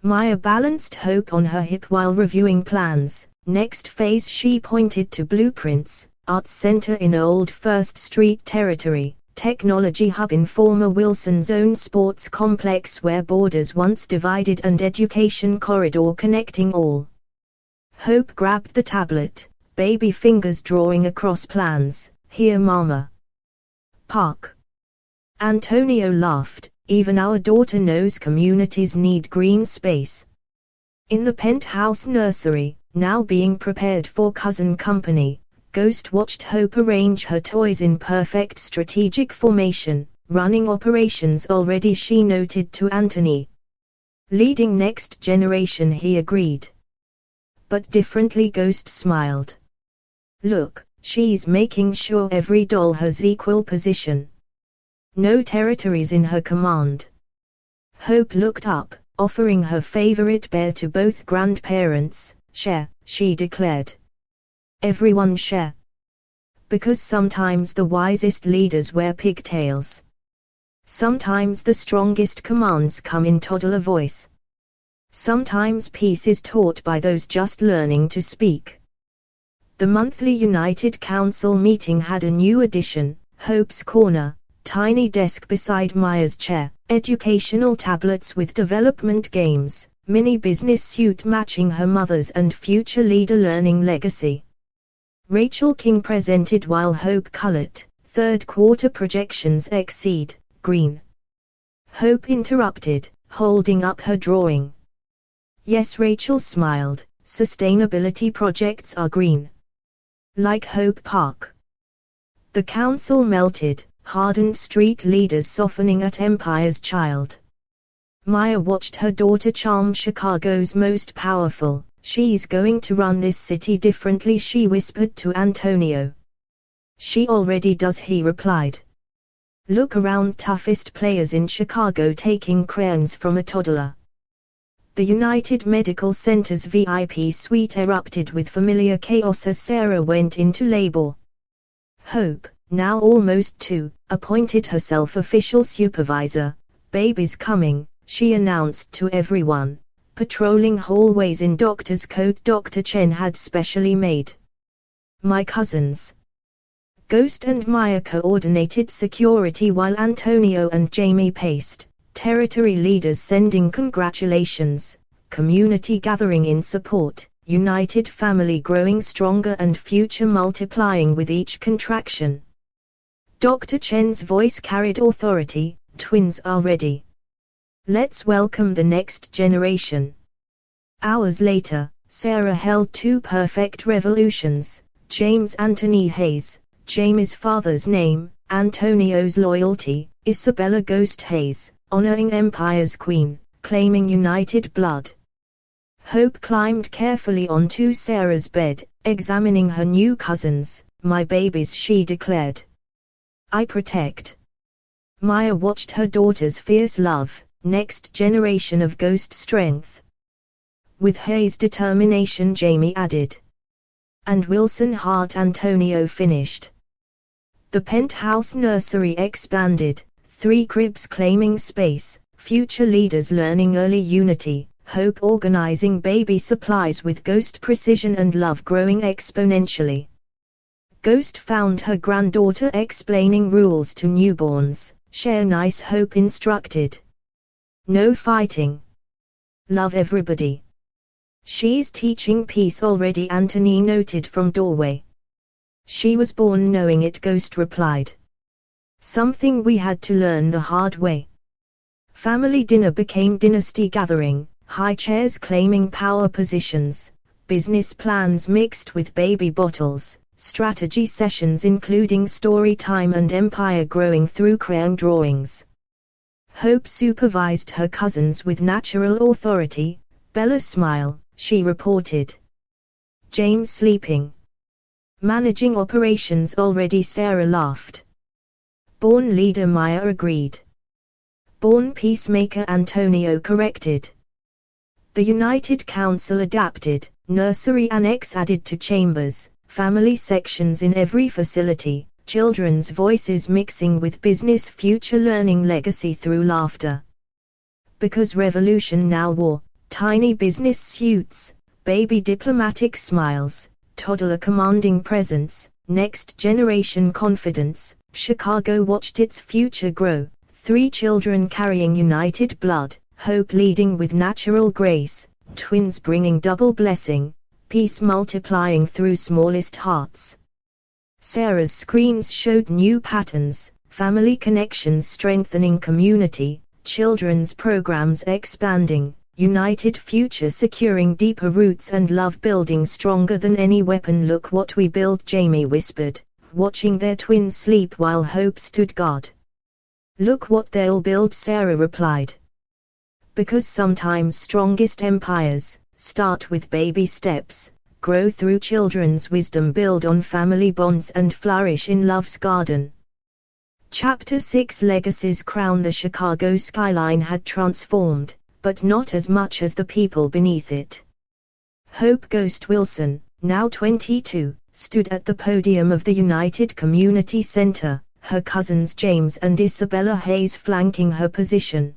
Maya balanced Hope on her hip while reviewing plans. Next phase, she pointed to blueprints, arts center in Old First Street territory, technology hub in former Wilson Zone sports complex where borders once divided and education corridor connecting all. Hope grabbed the tablet, baby fingers drawing across plans. Here, Mama. Park. Antonio laughed. Even our daughter knows communities need green space. In the penthouse nursery, now being prepared for cousin company, Ghost watched Hope arrange her toys in perfect strategic formation, running operations already, she noted to Anthony. Leading next generation, he agreed. But differently, Ghost smiled. Look, she's making sure every doll has equal position. No territories in her command. Hope looked up, offering her favorite bear to both grandparents. Share, she declared. Everyone share. Because sometimes the wisest leaders wear pigtails. Sometimes the strongest commands come in toddler voice. Sometimes peace is taught by those just learning to speak. The monthly United Council meeting had a new addition, Hope's Corner, tiny desk beside Maya's chair, educational tablets with development games, mini business suit matching her mother's and future leader learning legacy. Rachel King presented while Hope colored. Third quarter projections exceed, green. Hope interrupted, holding up her drawing. Yes, Rachel smiled, sustainability projects are green. Like Hope Park. The council melted, hardened street leaders softening at Empire's child. Maya watched her daughter charm Chicago's most powerful. She's going to run this city differently, she whispered to Antonio. She already does, he replied. Look around, toughest players in Chicago taking crayons from a toddler. The United Medical Center's VIP suite erupted with familiar chaos as Sarah went into labor. Hope, now almost 2, appointed herself official supervisor. Baby's coming, she announced to everyone, patrolling hallways in doctor's coat Dr. Chen had specially made. My cousins. Ghost and Maya coordinated security while Antonio and Jamie paced, territory leaders sending congratulations, community gathering in support, united family growing stronger and future multiplying with each contraction. Dr. Chen's voice carried authority. Twins are ready. Let's welcome the next generation. Hours later, Sarah held 2 perfect revolutions, James Anthony Hayes, Jamie's father's name, Antonio's loyalty, Isabella Ghost Hayes, honoring Empire's queen, claiming united blood. Hope climbed carefully onto Sarah's bed, examining her new cousins. My babies, she declared. I protect. Maya watched her daughter's fierce love, next generation of ghost strength. With Hayes' determination, Jamie added. And Wilson Hart, Antonio finished. The penthouse nursery expanded, 3 cribs claiming space, future leaders learning early unity, Hope organizing baby supplies with Ghost precision and love growing exponentially. Ghost found her granddaughter explaining rules to newborns. Share nice, Hope instructed. No fighting. Love everybody. She's teaching peace already, Anthony noted from doorway. She was born knowing it, Ghost replied. Something we had to learn the hard way. Family dinner became dynasty gathering, high chairs claiming power positions, business plans mixed with baby bottles, strategy sessions including story time and empire growing through crayon drawings. Hope supervised her cousins with natural authority. Bella smile, she reported. James sleeping. Managing operations already, Sarah laughed. Born leader, Maya agreed. Born peacemaker, Antonio corrected. The United Council adapted, nursery annex added to chambers, family sections in every facility, children's voices mixing with business, future learning, legacy through laughter. Because revolution now war, tiny business suits, baby diplomatic smiles, toddler commanding presence, next generation confidence, Chicago watched its future grow, 3 children carrying united blood, hope leading with natural grace, twins bringing double blessing, peace multiplying through smallest hearts. Sarah's screens showed new patterns, family connections strengthening community, children's programs expanding, united future securing deeper roots and love building stronger than any weapon. Look what we built, Jamie whispered, watching their twins sleep while Hope stood guard. Look what they'll build, Sarah replied. Because sometimes strongest empires start with baby steps, grow through children's wisdom, build on family bonds and flourish in love's garden. Chapter 6 Legacies crown the Chicago skyline had transformed, but not as much as the people beneath it. Hope Ghost Wilson, now 22, stood at the podium of the United Community Center, her cousins James and Isabella Hayes flanking her position.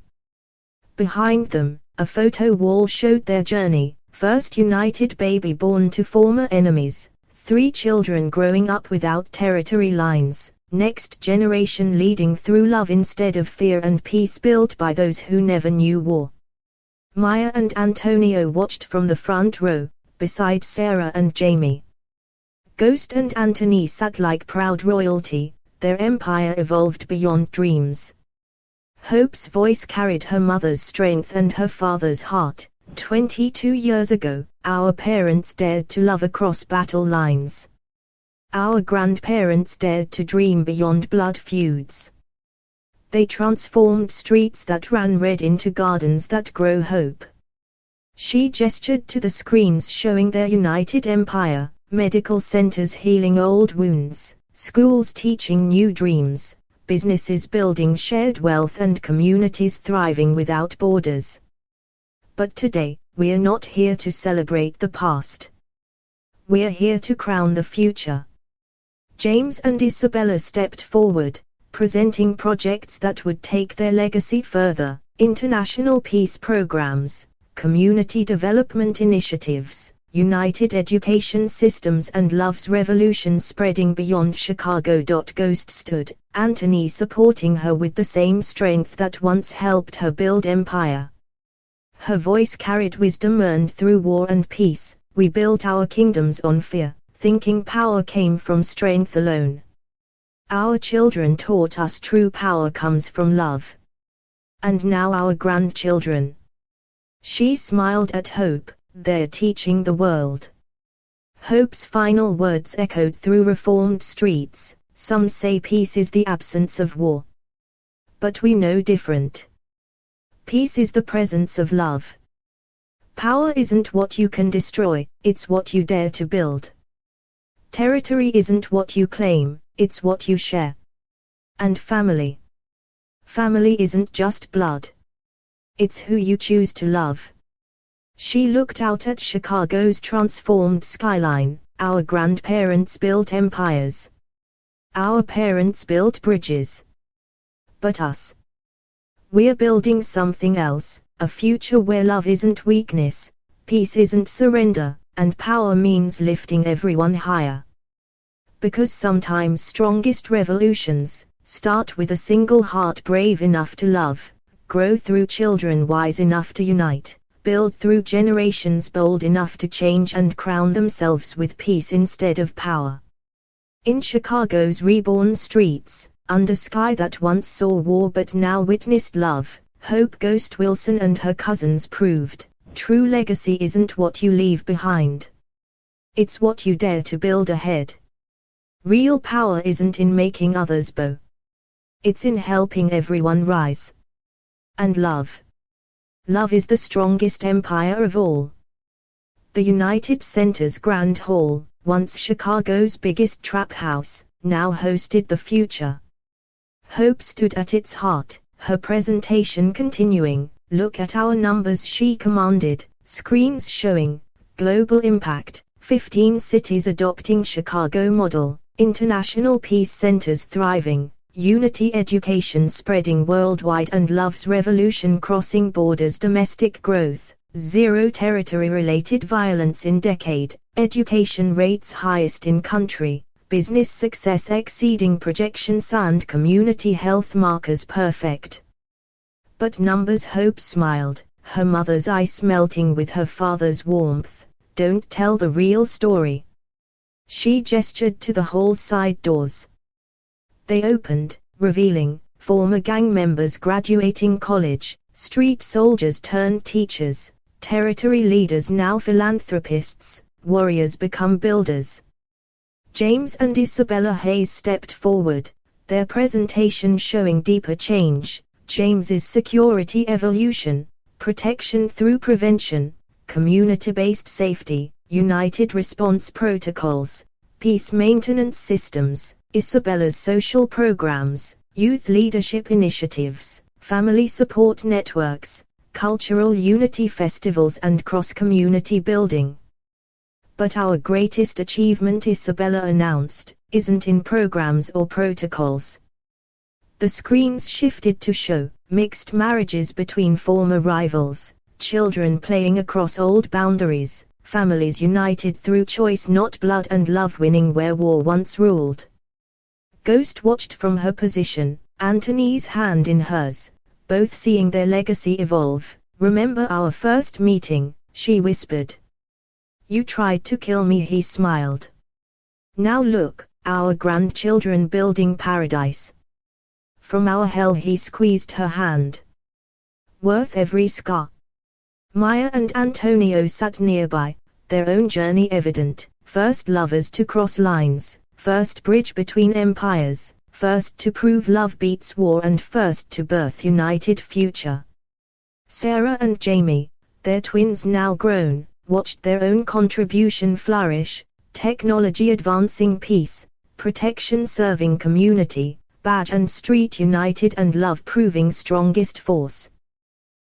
Behind them, a photo wall showed their journey, first united baby born to former enemies, 3 children growing up without territory lines, next generation leading through love instead of fear, and peace built by those who never knew war. Maya and Antonio watched from the front row, beside Sarah and Jamie. Ghost and Anthony sat like proud royalty, their empire evolved beyond dreams. Hope's voice carried her mother's strength and her father's heart. 22 years ago, our parents dared to love across battle lines. Our grandparents dared to dream beyond blood feuds. They transformed streets that ran red into gardens that grow hope. She gestured to the screens showing their united empire, medical centers healing old wounds, schools teaching new dreams, businesses building shared wealth and communities thriving without borders. But today, we are not here to celebrate the past. We are here to crown the future. James and Isabella stepped forward, presenting projects that would take their legacy further, international peace programs, community development initiatives, united education systems and love's revolution spreading beyond Chicago. Ghost stood, Anthony supporting her with the same strength that once helped her build empire. Her voice carried wisdom earned through war and peace. We built our kingdoms on fear, thinking power came from strength alone. Our children taught us true power comes from love. And now our grandchildren. She smiled at Hope, they're teaching the world. Hope's final words echoed through reformed streets. Some say peace is the absence of war. But we know different. Peace is the presence of love. Power isn't what you can destroy, it's what you dare to build. Territory isn't what you claim, it's what you share. And family. Family isn't just blood. It's who you choose to love. She looked out at Chicago's transformed skyline. Our grandparents built empires. Our parents built bridges. But us. We're building something else, a future where love isn't weakness, peace isn't surrender, and power means lifting everyone higher. Because sometimes strongest revolutions start with a single heart brave enough to love, grow through children wise enough to unite, build through generations bold enough to change and crown themselves with peace instead of power. In Chicago's reborn streets, under sky that once saw war but now witnessed love, Hope Ghost Wilson and her cousins proved, true legacy isn't what you leave behind. It's what you dare to build ahead. Real power isn't in making others bow. It's in helping everyone rise. And love. Love is the strongest empire of all. The United Center's Grand Hall, once Chicago's biggest trap house, now hosted the future. Hope stood at its heart, her presentation continuing, "Look at our numbers," she commanded, screens showing, global impact, 15 cities adopting Chicago model, international peace centers thriving, unity education spreading worldwide and love's revolution crossing borders, domestic growth, zero territory-related violence in decade, education rates highest in country, business success exceeding projections and community health markers perfect. But numbers. Hope smiled, her mother's ice melting with her father's warmth, don't tell the real story. She gestured to the hall side doors. They opened, revealing former gang members graduating college, street soldiers turned teachers, territory leaders now philanthropists, warriors become builders. James and Isabella Hayes stepped forward, their presentation showing deeper change. James's security evolution, protection through prevention, community-based safety, united response protocols, peace maintenance systems. Isabella's social programs, youth leadership initiatives, family support networks, cultural unity festivals and cross-community building. But our greatest achievement, Isabella announced, isn't in programs or protocols. The screens shifted to show mixed marriages between former rivals, children playing across old boundaries, families united through choice not blood, and love winning where war once ruled. Ghost watched from her position, Anthony's hand in hers, both seeing their legacy evolve. "Remember our first meeting?" she whispered. "You tried to kill me," he smiled. "Now look, our grandchildren building paradise." From our hell he squeezed her hand. "Worth every scar." Maya and Antonio sat nearby, their own journey evident, first lovers to cross lines, first bridge between empires, first to prove love beats war and first to birth united future. Sarah and Jamie, their twins now grown, watched their own contribution flourish, technology advancing peace, protection serving community, badge and street united and love proving strongest force.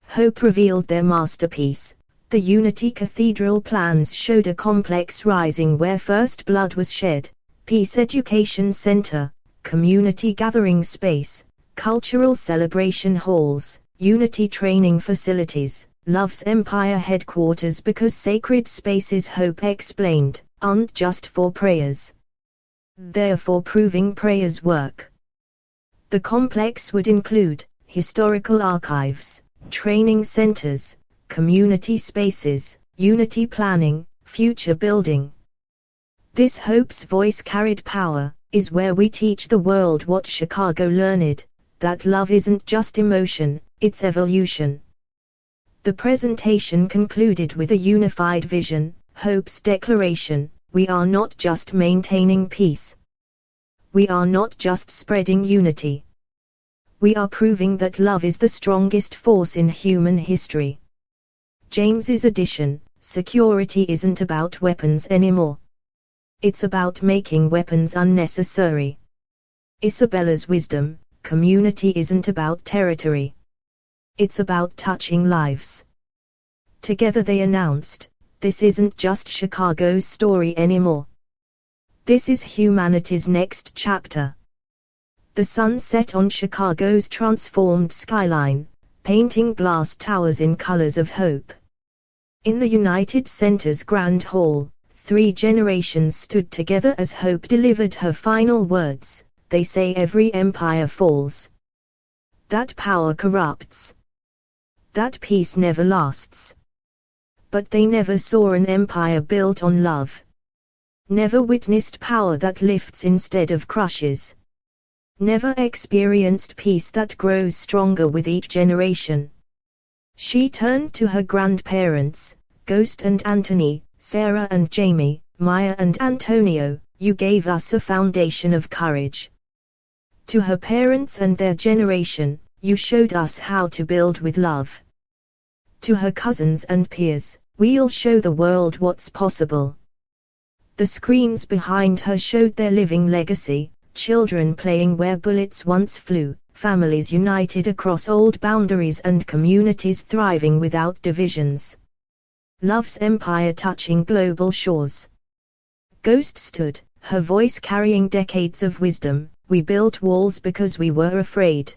Hope revealed their masterpiece. The Unity Cathedral plans showed a complex rising where first blood was shed, peace education center, community gathering space, cultural celebration halls, unity training facilities, love's empire headquarters, because sacred spaces, Hope explained, aren't just for prayers. They're for proving prayers work. The complex would include historical archives, training centers, community spaces, unity planning, future building. This Hope's voice carried power, is where we teach the world what Chicago learned, that love isn't just emotion, it's evolution. The presentation concluded with a unified vision, Hope's declaration: we are not just maintaining peace. We are not just spreading unity. We are proving that love is the strongest force in human history. James's addition: security isn't about weapons anymore. It's about making weapons unnecessary. Isabella's wisdom: community isn't about territory. It's about touching lives. Together they announced, this isn't just Chicago's story anymore. This is humanity's next chapter. The sun set on Chicago's transformed skyline, painting glass towers in colors of hope. In the United Center's Grand Hall, 3 generations stood together as Hope delivered her final words. They say every empire falls. That power corrupts. That peace never lasts. But they never saw an empire built on love. Never witnessed power that lifts instead of crushes. Never experienced peace that grows stronger with each generation. She turned to her grandparents, Ghost and Anthony, Sarah and Jamie, Maya and Antonio. You gave us a foundation of courage. To her parents and their generation, you showed us how to build with love. To her cousins and peers, we'll show the world what's possible. The screens behind her showed their living legacy, children playing where bullets once flew, families united across old boundaries and communities thriving without divisions. Love's empire touching global shores. Ghost stood, her voice carrying decades of wisdom. We built walls because we were afraid.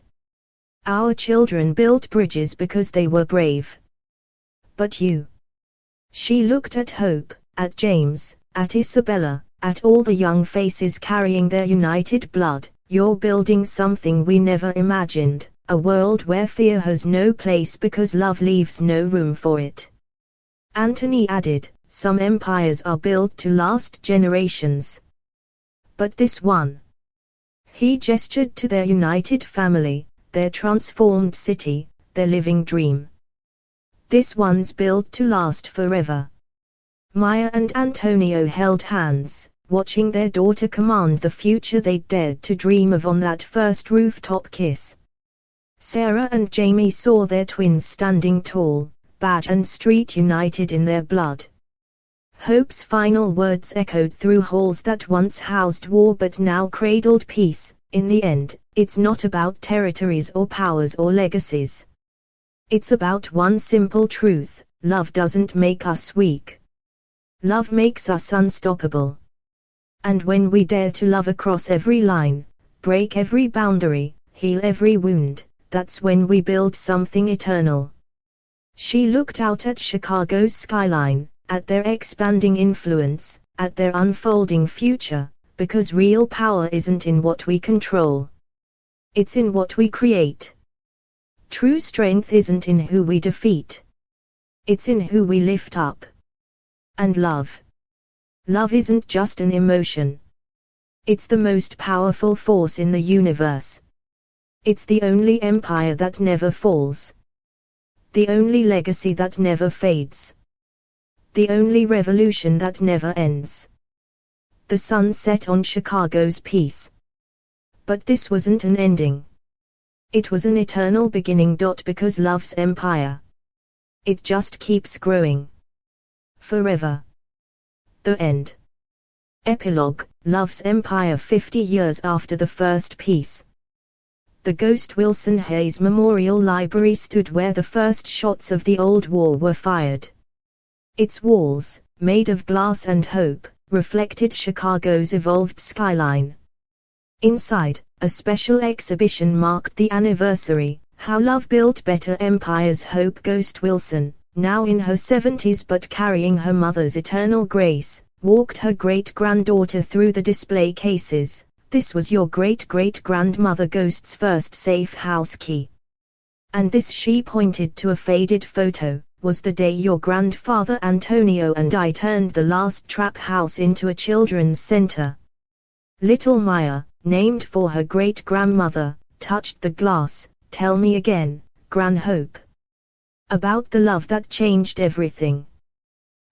Our children built bridges because they were brave. But you. She looked at Hope, at James, at Isabella, at all the young faces carrying their united blood. You're building something we never imagined, a world where fear has no place because love leaves no room for it. Anthony added, some empires are built to last generations. But this one. He gestured to their united family, their transformed city, their living dream. This one's built to last forever. Maya and Antonio held hands, watching their daughter command the future they'd dared to dream of on that first rooftop kiss. Sarah and Jamie saw their twins standing tall, badge and street united in their blood. Hope's final words echoed through halls that once housed war but now cradled peace. In the end, it's not about territories or powers or legacies. It's about one simple truth: love doesn't make us weak. Love makes us unstoppable. And when we dare to love across every line, break every boundary, heal every wound, that's when we build something eternal. She looked out at Chicago's skyline, at their expanding influence, at their unfolding future, because real power isn't in what we control. It's in what we create. True strength isn't in who we defeat. It's in who we lift up. And love. Love isn't just an emotion. It's the most powerful force in the universe. It's the only empire that never falls. The only legacy that never fades. The only revolution that never ends. The sun set on Chicago's peace. But this wasn't an ending. It was an eternal beginning. Because love's empire. It just keeps growing. Forever. The end. Epilogue, Love's Empire 50 years after the first peace. The Ghost Wilson Hayes Memorial Library stood where the first shots of the old war were fired. Its walls, made of glass and hope, reflected Chicago's evolved skyline. Inside, a special exhibition marked the anniversary, How Love Built Better Empires. Hope Ghost Wilson, now in her 70s but carrying her mother's eternal grace, walked her great-granddaughter through the display cases. This was your great-great-grandmother Ghost's first safe house key. And this, she pointed to a faded photo, was the day your grandfather Antonio and I turned the last trap house into a children's center. Little Maya, named for her great-grandmother, touched the glass. Tell me again, Gran Hope. About the love that changed everything.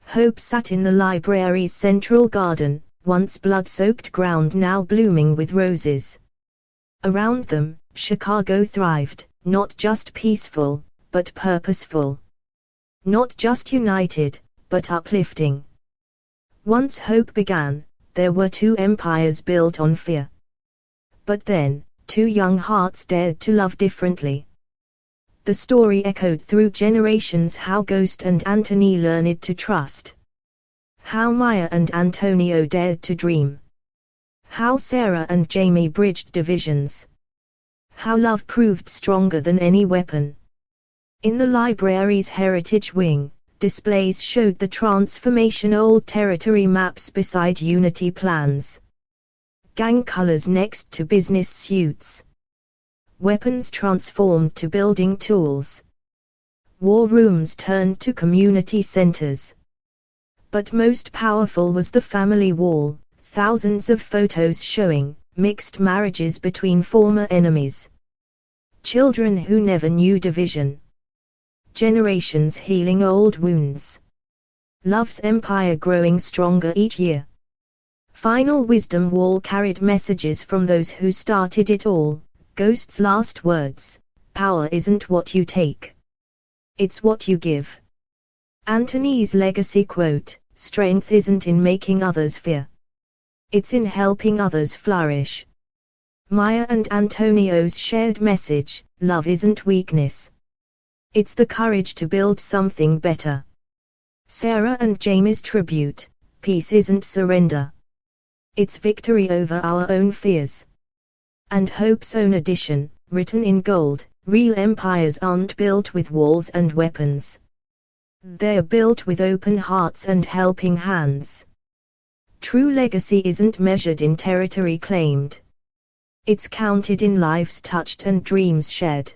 Hope sat in the library's central garden, once blood-soaked ground now blooming with roses. Around them, Chicago thrived, not just peaceful, but purposeful. Not just united, but uplifting. Once hope began, there were two empires built on fear. But then, two young hearts dared to love differently. The story echoed through generations: how Ghost and Anthony learned to trust. How Maya and Antonio dared to dream. How Sarah and Jamie bridged divisions. How love proved stronger than any weapon. In the library's Heritage Wing, displays showed the transformation: old territory maps beside unity plans. Gang colors next to business suits. Weapons transformed to building tools. war rooms turned to community centers. But most powerful was the family wall, thousands of photos showing mixed marriages between former enemies. Children who never knew division. Generations healing old wounds. Love's empire growing stronger each year. Final wisdom wall carried messages from those who started it all. Ghost's last words: power isn't what you take. It's what you give. Anthony's legacy quote: strength isn't in making others fear. It's in helping others flourish. Maya and Antonio's shared message: love isn't weakness. It's the courage to build something better. Sarah and Jamie's tribute: peace isn't surrender. It's victory over our own fears. And Hope's own addition, written in gold: real empires aren't built with walls and weapons. They're built with open hearts and helping hands. True legacy isn't measured in territory claimed. It's counted in lives touched and dreams shared.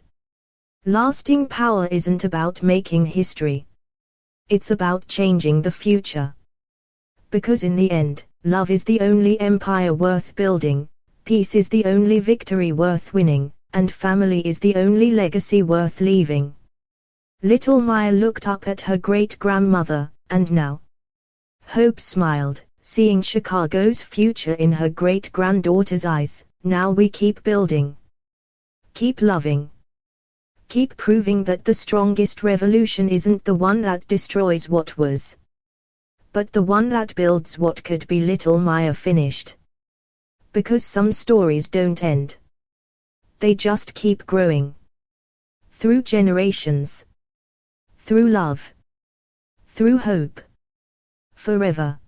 Lasting power isn't about making history. It's about changing the future. Because in the end, love is the only empire worth building, peace is the only victory worth winning, and family is the only legacy worth leaving. Little Maya looked up at her great-grandmother, and now Hope smiled, seeing Chicago's future in her great-granddaughter's eyes. Now we keep building. Keep loving. Keep proving that the strongest revolution isn't the one that destroys what was, but the one that builds what could be. Little Maya finished. Because some stories don't end. They just keep growing. Through generations. Through love. Through hope. Forever.